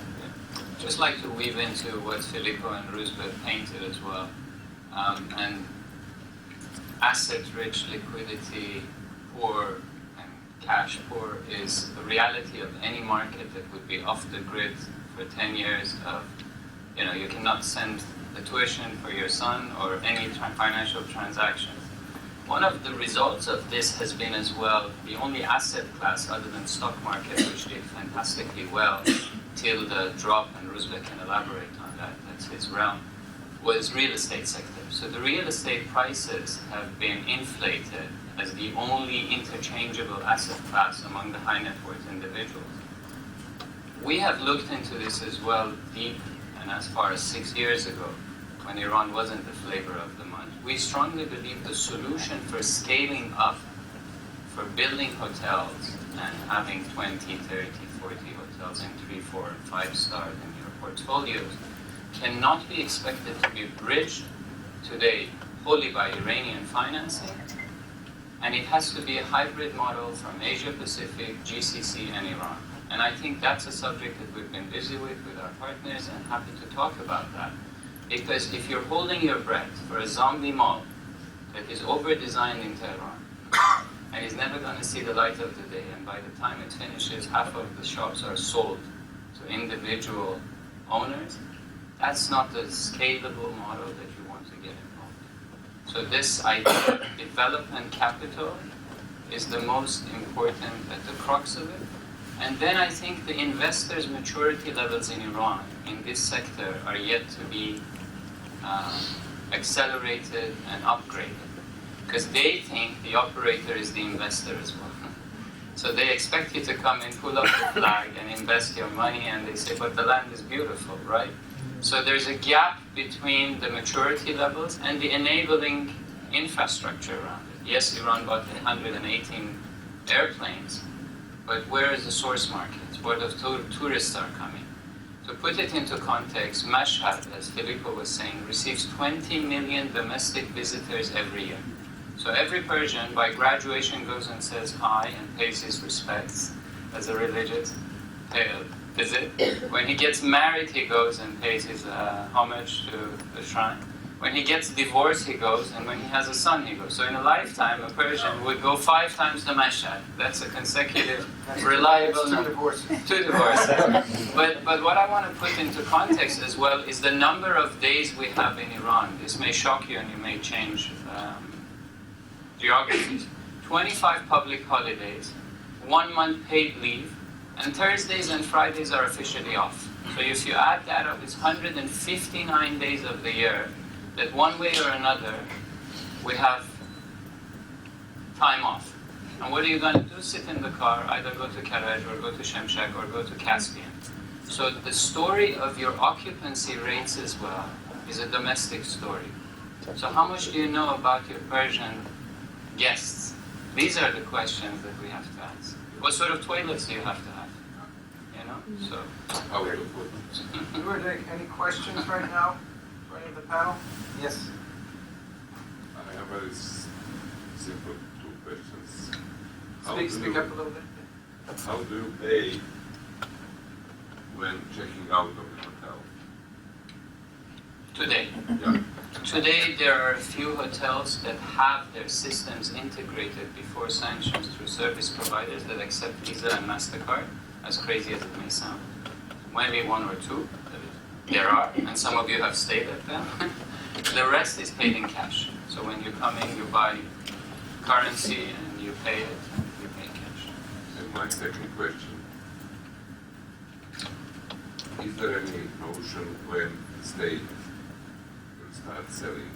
Just like to weave into what Filippo and Roosevelt painted as well. And asset-rich, liquidity poor, and cash poor is the reality of any market that would be off the grid for 10 years of, you cannot send the tuition for your son or any financial transactions. One of the results of this has been as well, the only asset class other than stock market which did fantastically well till the drop, and Roosevelt can elaborate on that, that's his realm, was real estate sector. So the real estate prices have been inflated as the only interchangeable asset class among the high net worth individuals. We have looked into this as well deep, and as far as 6 years ago, when Iran wasn't the flavor of the month. We strongly believe the solution for scaling up, for building hotels and having 20, 30, 40 hotels in 3, 4, and 5 stars in your portfolios cannot be expected to be bridged today wholly by Iranian financing, and it has to be a hybrid model from Asia Pacific, GCC, and Iran. And I think that's a subject that we've been busy with our partners, and happy to talk about that. Because if you're holding your breath for a zombie mall that is over-designed in Tehran, and is never going to see the light of the day, and by the time it finishes, half of the shops are sold to individual owners, that's not the scalable model that you want to get involved. So this idea of development capital is the most important at the crux of it. And then I think the investors' maturity levels in Iran in this sector are yet to be accelerated and upgraded, because they think the operator is the investor as well. So they expect you to come and pull up the flag and invest your money, and they say, but the land is beautiful, right? So there's a gap between the maturity levels and the enabling infrastructure around it. Yes, Iran bought 118 airplanes, but where is the source market? Where the tourists are coming? To put it into context, Mashhad, as Filippo was saying, receives 20 million domestic visitors every year. So every Persian, by graduation, goes and says hi and pays his respects as a religious visit. When he gets married, he goes and pays his homage to the shrine. When he gets divorced, he goes, and when he has a son, he goes. So in a lifetime, a Persian would go 5 times to Mashhad. That's a consecutive, reliable number. 2 divorces. 2 divorces. But what I want to put into context as well is the number of days we have in Iran. This may shock you and you may change geographies. 25 public holidays, 1 month paid leave, and Thursdays and Fridays are officially off. So if you add that up, it's 159 days of the year that one way or another we have time off. And what are you going to do? Sit in the car, either go to Karaj or go to Shemshak or go to Caspian. So the story of your occupancy rates as well is a domestic story. So how much do you know about your Persian guests? These are the questions that we have to ask. What sort of toilets do you have to have? You know? So. Any questions right now for any of the panel? Yes. I have very simple 2 questions. Speak up a little bit. How do you pay when checking out of the hotel? Today. Yeah. Today there are a few hotels that have their systems integrated before sanctions through service providers that accept Visa and MasterCard, as crazy as it may sound. Maybe 1 or 2, there are, and some of you have stayed at them. The rest is paid in cash. So when you come in, you buy currency and you pay it, and you pay cash. And my second question, is there any notion when the state will start selling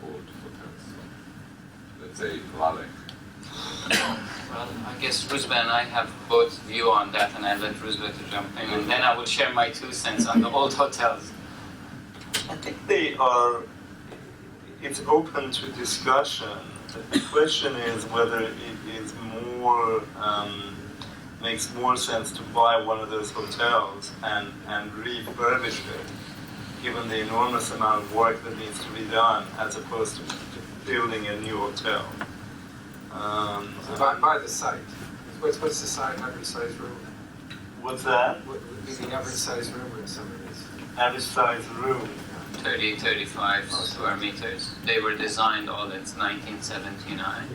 old hotels? Let's say Lalek? Well, I guess Roosevelt and I have both view on that, and I'll let Roosevelt to jump in, and then I will share my 2 cents on the old hotels. I think they are, it's open to discussion. The question is whether it is more, makes more sense to buy one of those hotels and refurbish it, given the enormous amount of work that needs to be done, as opposed to building a new hotel. So by the site. What's the size, average size room? What's that? What would be the average size room in some of these? Average size room. 30, 35 square meters. They were designed all in 1979.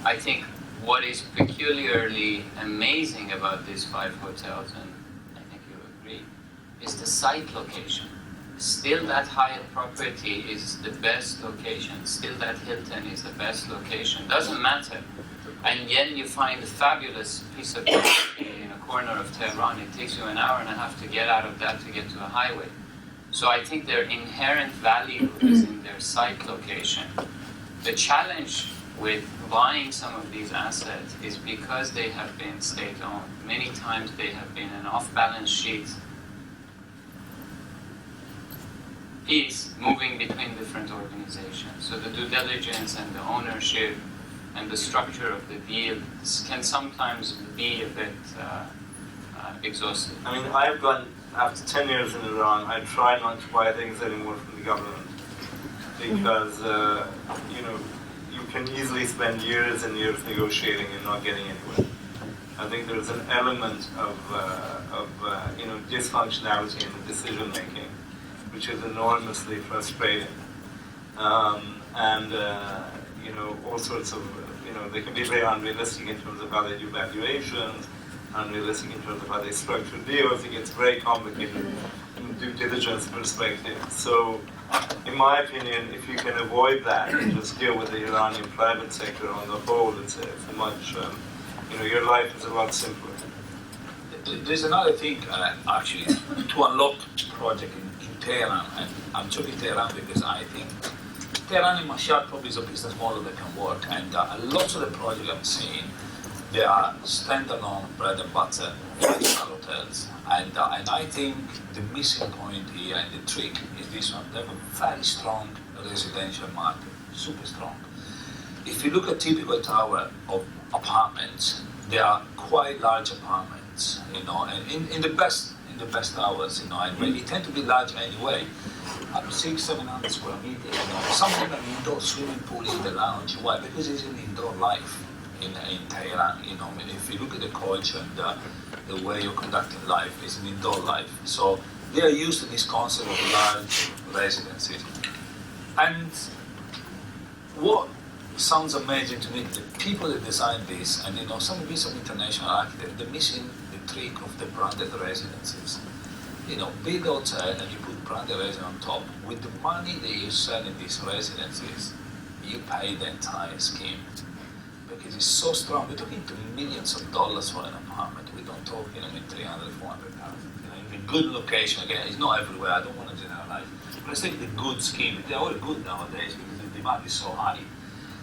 I think what is peculiarly amazing about these 5 hotels, and I think you agree, is the site location. Still that Hyatt property is the best location. Still that Hilton is the best location. Doesn't matter. And yet you find a fabulous piece of property in a corner of Tehran. It takes you an hour and a half to get out of that to get to a highway. So I think their inherent value is in their site location. The challenge with buying some of these assets is because they have been state-owned. Many times they have been an off-balance sheet piece moving between different organizations. So the due diligence and the ownership and the structure of the deal can sometimes be a bit exhausting. I mean, I've gone, after 10 years in Iran, I try not to buy things anymore from the government, because, you know, you can easily spend years and years negotiating and not getting anywhere. I think there's an element of you know, dysfunctionality in the decision making, which is enormously frustrating. You know, all sorts of, you know, they can be very unrealistic in terms of how they do valuations, unrealistic in terms of how they structure deals. It gets very complicated from a due diligence perspective. So, in my opinion, if you can avoid that and just deal with the Iranian private sector on the whole, it's a much, you know, your life is a lot simpler. There's another thing, actually, to unlock project in Tehran, and I'm talking Tehran because I think Tehran and Mashhad probably is a business model that can work, and lots of the projects I'm seeing, they are standalone bread and butter hotels, and I think the missing point here and the trick is this one. They have a very strong residential market, super strong. If you look at typical tower of apartments, they are quite large apartments, you know, and in the best towers, you know, and they tend to be large anyway. Up 600-700 square meters, you know. Some of them indoor swimming pool in the lounge. Why? Because it's an indoor life in Tehran, you know. I mean, if you look at the culture and the way you're conducting life, it's an indoor life. So they are used to this concept of large residences. And what sounds amazing to me, the people that design this, and you know, some international architects, they're missing the trick of the branded residences. You know, build hotel and you put branded residence on top. With the money that you sell in these residences, you pay the entire scheme. Because it's so strong. We're talking to millions of dollars for an apartment. We don't talk, you know, in 300, 400,000. You know, in a good location, again, it's not everywhere. I don't want to generalize. But let's take the good scheme. They're all good nowadays because the demand is so high.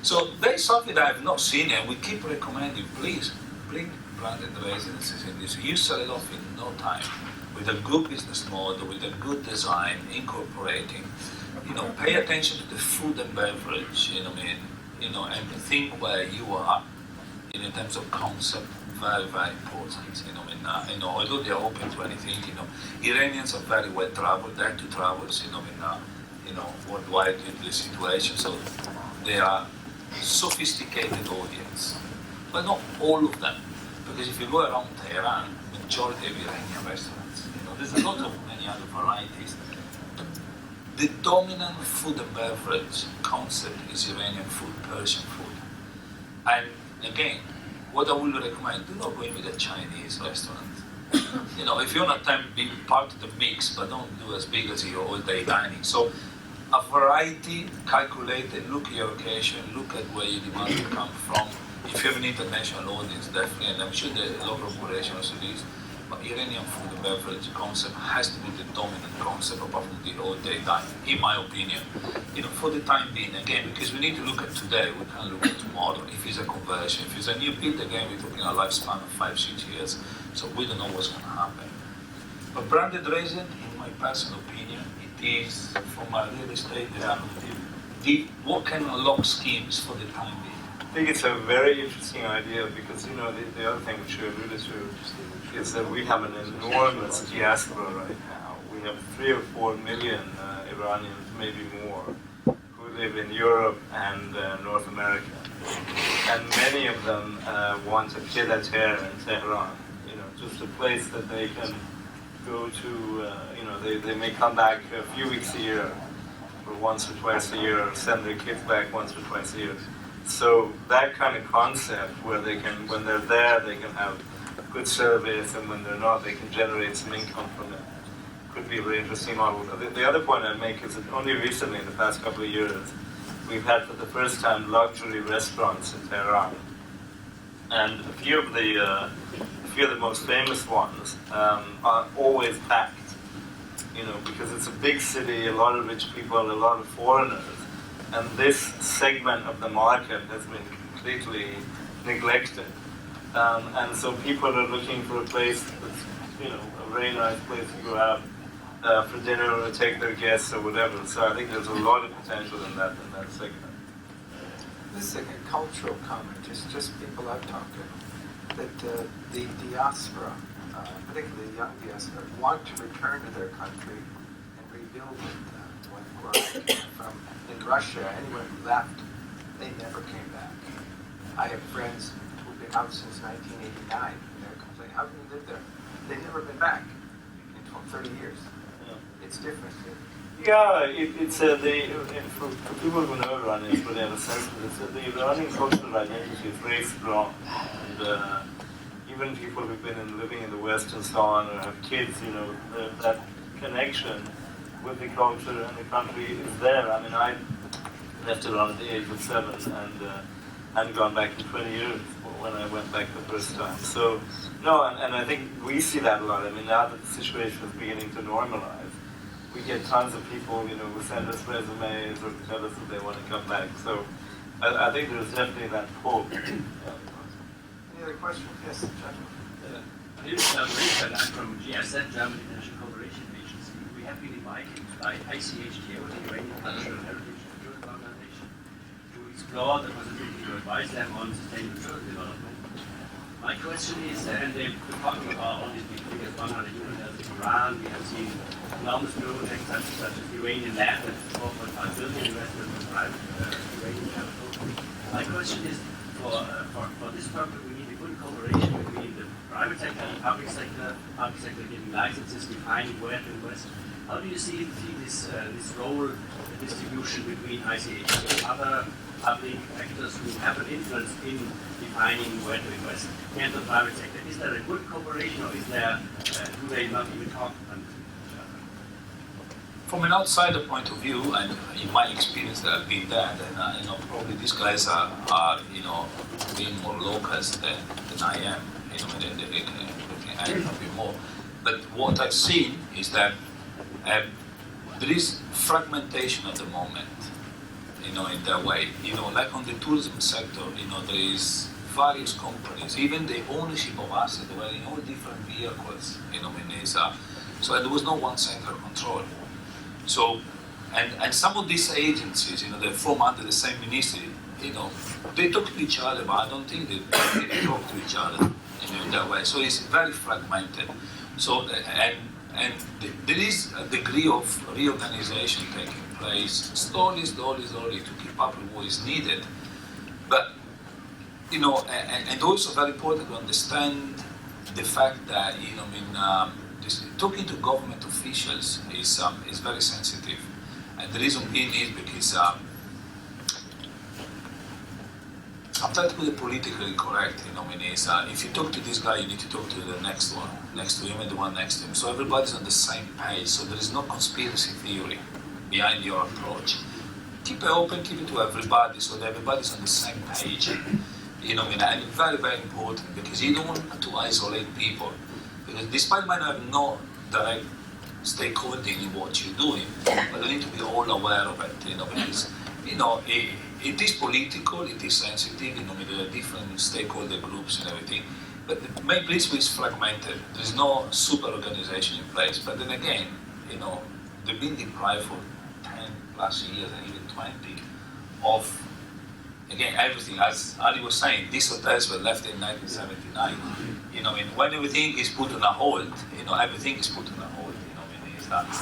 So there's something that I've not seen, and we keep recommending, please, bring branded residences in this. You sell it off in no time. With a good business model, with a good design, incorporating, you know, pay attention to the food and beverage, you know, and think where you are, in terms of concept, very, very important, you know, although they're open to anything, you know, Iranians are very well traveled, they're to travels, you know, worldwide in this situation, so they are sophisticated audience, but not all of them, because if you go around Tehran, majority of Iranian restaurants. There's a lot of many other varieties. The dominant food and beverage concept is Iranian food, Persian food. And again, what I would recommend, do not go in with a Chinese restaurant. You know, if you want to be part of the mix, but don't do as big as your all-day dining. So a variety, calculated, look at your location, look at where your demand will come from. If you have an international audience, definitely, and I'm sure the local operation also is, but Iranian food and beverage concept has to be the dominant concept apart from the all day dining, in my opinion. For the time being, again, because we need to look at today, we can't look at tomorrow. If it's a conversion, if it's a new build, again, we're talking a lifespan of 5-6 years, so we don't know what's going to happen. But branded resin, in my personal opinion, it is, from a real estate design, what can unlock schemes for the time being. I think it's a very interesting idea because, the other thing which you alluded to is that we have an enormous diaspora right now. We have 3 or 4 million Iranians, maybe more, who live in Europe and North America. And many of them want a pied-à-terre in Tehran, just a place that they can go to, they may come back a few weeks a year, or once or twice a year, or send their kids back once or twice a year. So that kind of concept where they can, when they're there, they can have good service, and when they're not, they can generate some income from it. Could be a very interesting model. The other point I'd make is that only recently, in the past couple of years, we've had for the first time luxury restaurants in Tehran. And a few of the most famous ones are always packed, because it's a big city, a lot of rich people, a lot of foreigners. And this segment of the market has been completely neglected. And so people are looking for a place that's, a very nice place to go out for dinner or take their guests or whatever. So I think there's a lot of potential in that segment. This is a cultural comment, just people I've talked to, that the diaspora, particularly the young diaspora, want to return to their country and rebuild it. Where I came from, in Russia, anyone who left, they never came back. I have friends who've been out since 1989, and they're complaining, how can you live there? They've never been back in 30 years. Yeah. It's different. Yeah, it's for people who know Iranians, but they have a sense of it, the Iranian cultural identity is very strong. And even people who've been living in the West and so on, or have kids, that connection with the culture and the country is there. I mean, I left Iran at the age of 7 and hadn't gone back in 20 years when I went back the first time. So, no, and I think we see that a lot. I mean, now that the situation is beginning to normalize, we get tons of people, who send us resumes or tell us that they want to come back. So, I think there's definitely that pull. Any other questions? Yes, gentlemen. My name is Richard. I'm from GSF, German International Cooperation Agency. We have been invited by ICHIF, the Iranian Cultural Heritage and Tourism Organization, to explore the possibility to advise them on sustainable tourism development. My question is, and they're talking about all these big figures, 100 units in Iran. We have seen enormous projects such as the Iranian land, that's 4.5 billion investment from private Iranian capital. My question is, for this purpose, we need a good cooperation between the private sector and the public sector giving licenses, defining where to invest. How do you see this role distribution between ICH and other public actors who have an influence in defining where to invest and the private sector? Is there a good cooperation, or is there do they not even talk? From an outsider point of view, and in my experience that I've been there, then probably these guys are being more locals than I am. They can add a bit more. But what I've seen is that there is fragmentation at the moment, in that way. Like on the tourism sector, there is various companies, even the ownership of assets were in all different vehicles, so there was no one central control. So, and some of these agencies, they form under the same ministry, they talk to each other, but I don't think they talk to each other, in that way. So it's very fragmented. So, and there is a degree of reorganization taking place, slowly to keep up with what is needed. But, and also very important to understand the fact that, talking to government officials is very sensitive. And the reason being is because I'm trying to put it politically correct, if you talk to this guy, you need to talk to the next one, next to him and the one next to him. So everybody's on the same page, so there is no conspiracy theory behind your approach. Keep it open, keep it to everybody, so that everybody's on the same page. And very, very important, because you don't want to isolate people. Because despite might have no direct stakeholding in what you're doing, but they need to be all aware of it, because, it is political, it is sensitive, there are different stakeholder groups and everything, but the main principle is fragmented. There's no super organization in place, but then again, they've been deprived for 10 plus years and even 20 of, again, everything. As Ali was saying, these hotels were left in 1979. When everything is put on a hold, everything is put on a hold.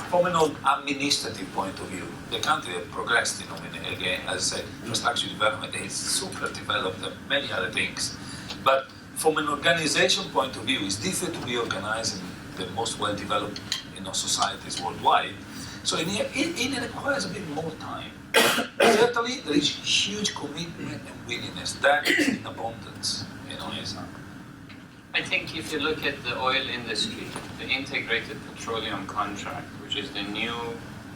From an administrative point of view, the country has progressed. Again, as I said, infrastructure development is super developed and many other things. But from an organization point of view, it's difficult to be organized in the most well-developed societies worldwide. So it requires a bit more time. Certainly, there is huge commitment and willingness. That is in abundance. I think if you look at the oil industry, the integrated petroleum contract, which is the new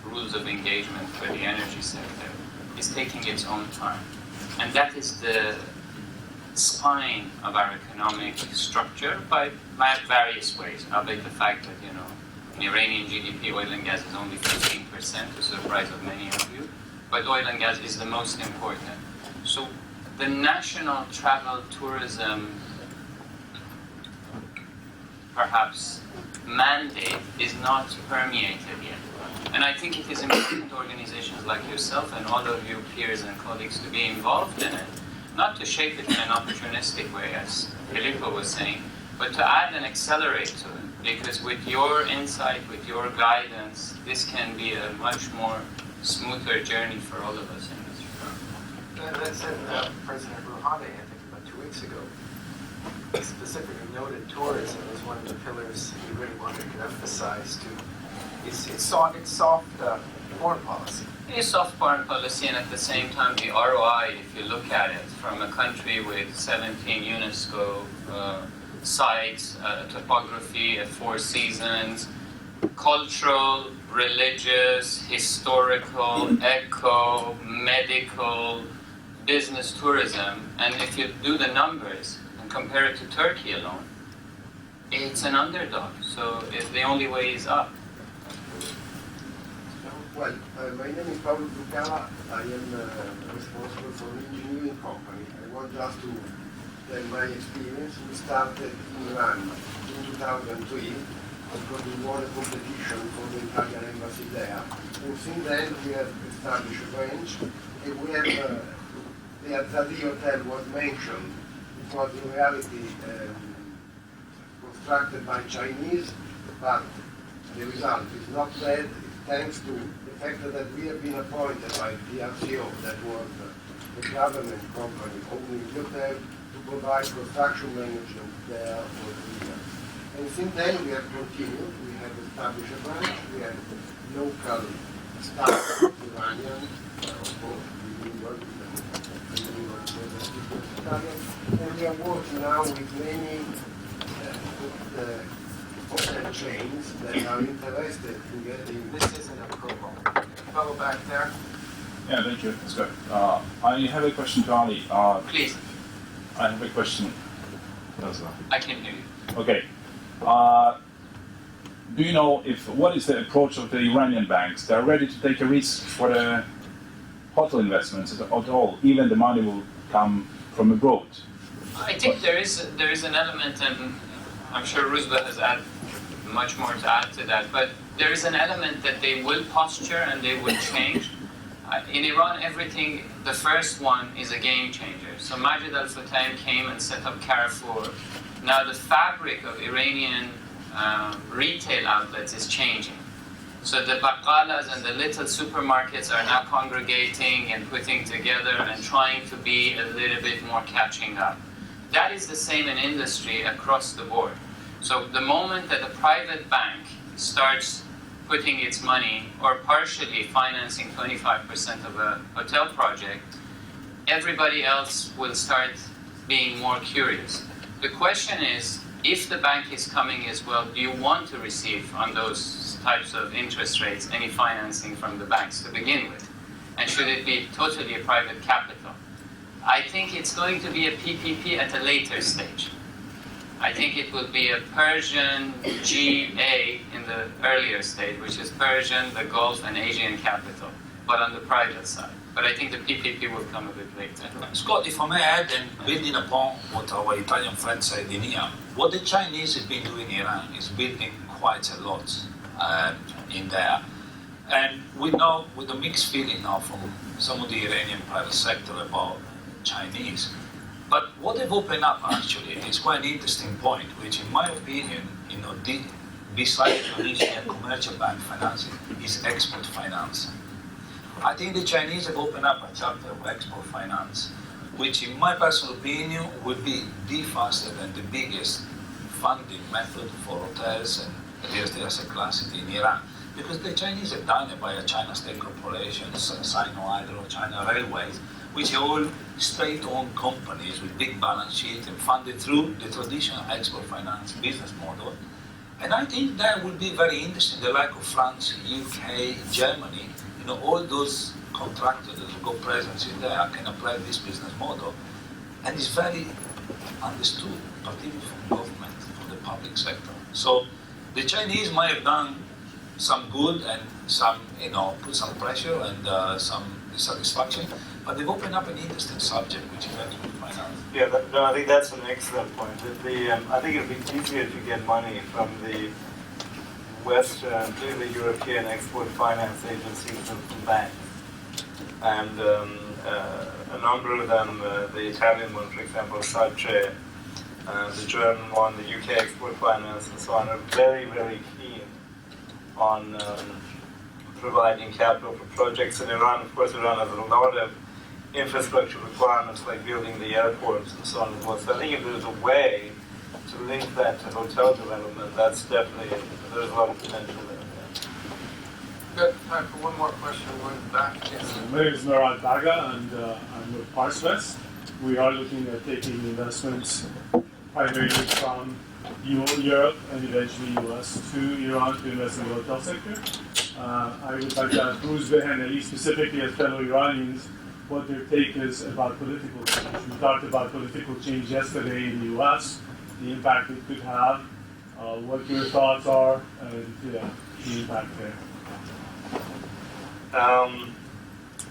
rules of engagement for the energy sector, is taking its own time. And that is the spine of our economic structure by various ways. Albeit the fact that, in Iranian GDP, oil and gas is only 15%, to the surprise of many of you. But oil and gas is the most important. So the national travel tourism perhaps mandate is not permeated yet. And I think it is important organizations like yourself and all of your peers and colleagues to be involved in it, not to shape it in an opportunistic way, as Filippo was saying, but to add and accelerate to it. Because with your insight, with your guidance, this can be a much more smoother journey for all of us in this regard. That said, President Rouhani, I think about 2 weeks ago, specifically noted tourism as one of the pillars he really wanted to emphasize it's soft foreign policy. It is soft foreign policy, and at the same time, the ROI, if you look at it, from a country with 17 UNESCO sites, topography, 4 seasons, cultural, religious, historical, eco, medical, business tourism, and if you do the numbers and compare it to Turkey alone, it's an underdog. So the only way is up. Well, my name is Paolo Zuccala. I am responsible for an engineering company. I want just to tell my experience. We started in Iran in 2003 because we won a competition for the Italian embassy there. And since then we have established a branch. And we have the Azadi Hotel was mentioned. It was in reality constructed by Chinese, but the result is not bad. Thanks to the fact that we have been appointed by PRCO, that was the government company owning the hotel, to provide construction management there for 3 years. And since then we have continued. We have established a branch. We have local staff, Iranian, of course, bilingual, and we are working now with many hotel chains that are interested in getting. This isn't approval. Fellow back there. Yeah, thank you. That's good. I have a question to Ali. Please, I have a question. I can hear you. Okay. Do you know what is the approach of the Iranian banks? They're ready to take a risk for the hotel investments at all, even the money will come from abroad. I think there is an element, and I'm sure Ruzba has much more to add to that, but there is an element that they will posture and they will change. In Iran, everything, the first one is a game changer. So Majid al-Futtaim came and set up Carrefour. Now the fabric of Iranian retail outlets is changing. So the baqalas and the little supermarkets are now congregating and putting together and trying to be a little bit more catching up. That is the same in industry across the board. So the moment that a private bank starts putting its money or partially financing 25% of a hotel project, everybody else will start being more curious. The question is, if the bank is coming as well, do you want to receive on those types of interest rates any financing from the banks to begin with? And should it be totally a private capital? I think it's going to be a PPP at a later stage. I think it would be a Persian GA in the earlier stage, which is Persian, the Gulf, and Asian capital, but on the private side. But I think the PPP will come a bit later. Scott, if I may add, and building upon what our Italian friend said in here, what the Chinese have been doing in Iran is building quite a lot in there. And we know, with a mixed feeling now from some of the Iranian private sector about Chinese. But what they've opened up actually is quite an interesting point, which in my opinion, besides traditional commercial bank financing, is export finance. I think the Chinese have opened up a chapter of export finance, which in my personal opinion would be the fastest and the biggest funding method for hotels and real estate asset class in Iran. Because the Chinese have done it via China State Corporation, Sino-Hydro, China Railways, which are all state-owned companies with big balance sheets and funded through the traditional export finance business model. And I think that would be very interesting, the like of France, UK, Germany, all those contractors that have got presence in there can apply this business model. And it's very understood, particularly from government, from the public sector. So the Chinese might have done some good and some, put some pressure and some dissatisfaction, but they've opened up an interesting subject, which is export finance. Yeah, I think that's an excellent point. I think it would be easier to get money from the Western, particularly European export finance agencies than from banks. And a number of them, the Italian one, for example, SACE, the German one, the UK export finance, and so on, are very, very keen on providing capital for projects in Iran. Of course, Iran has a lot of infrastructure requirements like building the airports and so on and so forth. So I think if there's a way to link that to hotel development, that's definitely, there's a lot of potential there. Good. Time for one more question. Going back. Yes. My name is Murad Baga, and I'm with Parswest. We are looking at taking investments primarily from Europe and eventually US to Iran to invest in the hotel sector. I would like to ask Bruce Behan, at least specifically as fellow Iranians, what their take is about political change. We talked about political change yesterday in the US, the impact it could have, what your thoughts are, and the impact there.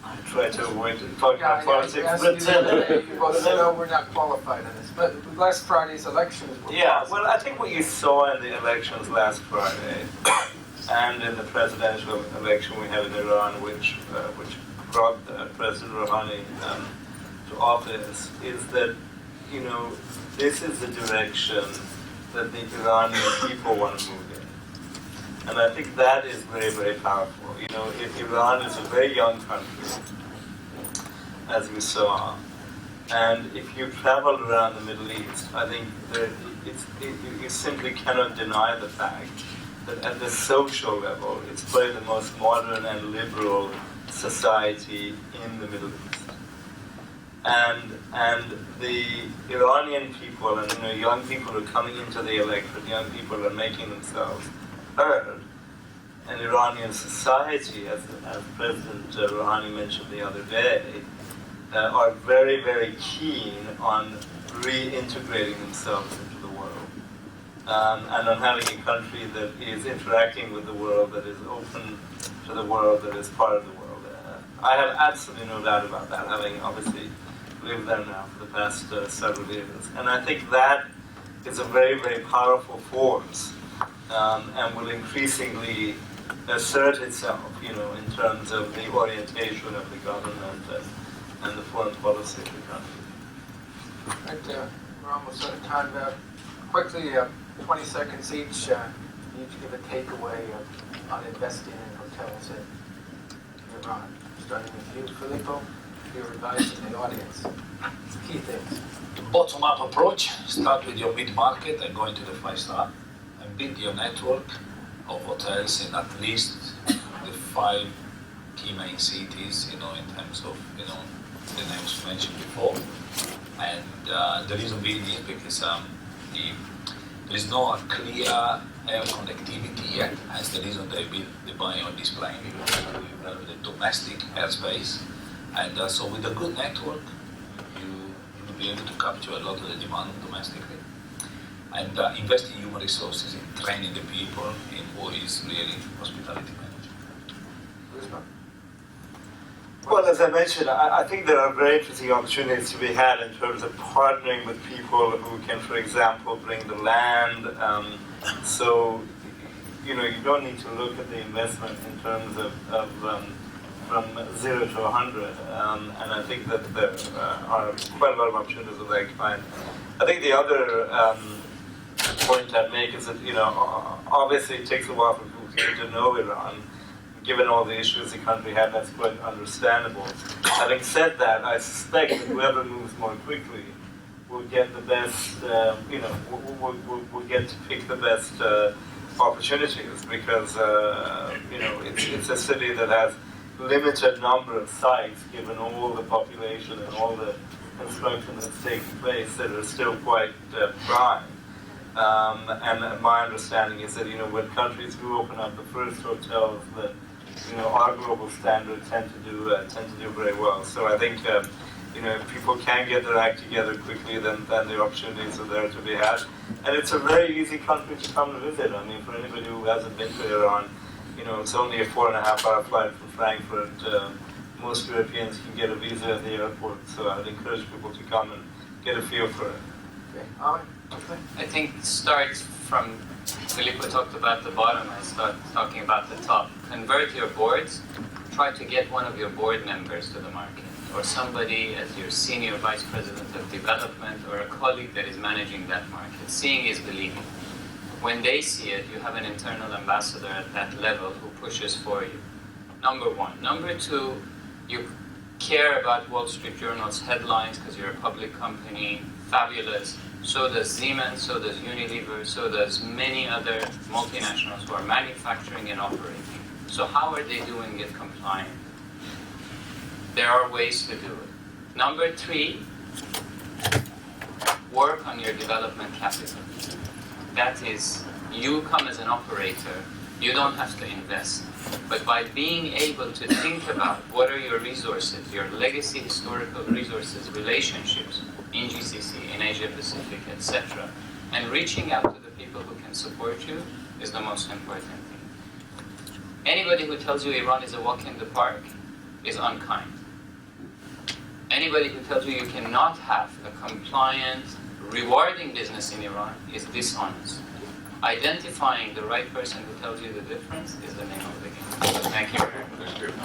I try to avoid talking about politics, you both said, "Oh, we're not qualified in this." But last Friday's elections were well, I think what you saw in the elections last Friday and in the presidential election we had in Iran, which brought President Rouhani to office, is that this is the direction that the Iranian people want to move in. And I think that is very, very powerful. Iran is a very young country, as we saw. And if you travel around the Middle East, I think you simply cannot deny the fact that at the social level, it's probably the most modern and liberal society in the Middle East. And the Iranian people and young people are coming into the electorate, young people are making themselves heard. And Iranian society, as President Rouhani mentioned the other day, are very, very keen on reintegrating themselves into the world. And on having a country that is interacting with the world, that is open to the world, that is part of the world. I have absolutely no doubt about that, having obviously lived there now for the past several years. And I think that is a very, very powerful force and will increasingly assert itself, in terms of the orientation of the government and the foreign policy of the country. Right, we're almost out of time. Quickly, 20 seconds each. You each give a takeaway on investing in hotels in Iran. Starting with you, Filippo. Your advice to the audience. Key things. Bottom-up approach. Start with your mid-market and go into the 5-star, and build your network of hotels in at least the 5 key main cities, in terms of, the names mentioned before. And the reason being is because there is no clear air connectivity yet, hence the reason they're buying on this plane, because we have the domestic airspace. And so with a good network, you will be able to capture a lot of the demand domestically. and invest in human resources, in training the people, in who is really hospitality management. Well, as I mentioned, I think there are very interesting opportunities to be had in terms of partnering with people who can, for example, bring the land. So, you don't need to look at the investment in terms of from 0 to 100. And I think that there are quite a lot of opportunities of that kind. I think the other point I'd make is that, obviously it takes a while for people to get to know Iran. Given all the issues the country had, that's quite understandable. Having said that, I suspect that whoever moves more quickly will get the best, will get to pick the best opportunities because, it's a city that has limited number of sites given all the population and all the construction that's taking place that are still quite prime. And my understanding is that, when countries do open up the first hotels that, our global standards tend to do very well. So I think, if people can get their act together quickly, then the opportunities are there to be had. And it's a very easy country to come to visit. I mean, for anybody who hasn't been to Iran, it's only a 4.5-hour flight from Frankfurt. Most Europeans can get a visa at the airport, so I'd encourage people to come and get a feel for it. Okay. I think start from, Filippo talked about the bottom, I start talking about the top. Convert your boards, try to get one of your board members to the market, or somebody as your senior vice president of development, or a colleague that is managing that market. Seeing is believing. When they see it, you have an internal ambassador at that level who pushes for you. Number one. Number two, you care about Wall Street Journal's headlines because you're a public company, fabulous. So does Siemens, so does Unilever, so does many other multinationals who are manufacturing and operating. So how are they doing it compliant? There are ways to do it. Number three, work on your development capital. That is, you come as an operator, you don't have to invest. But by being able to think about what are your resources, your legacy historical resources, relationships in GCC, in Asia Pacific, etc., and reaching out to the people who can support you is the most important thing. Anybody who tells you Iran is a walk in the park is unkind. Anybody who tells you you cannot have a compliant, rewarding business in Iran is dishonest. Identifying the right person who tells you the difference is the name of the game. Thank you very much.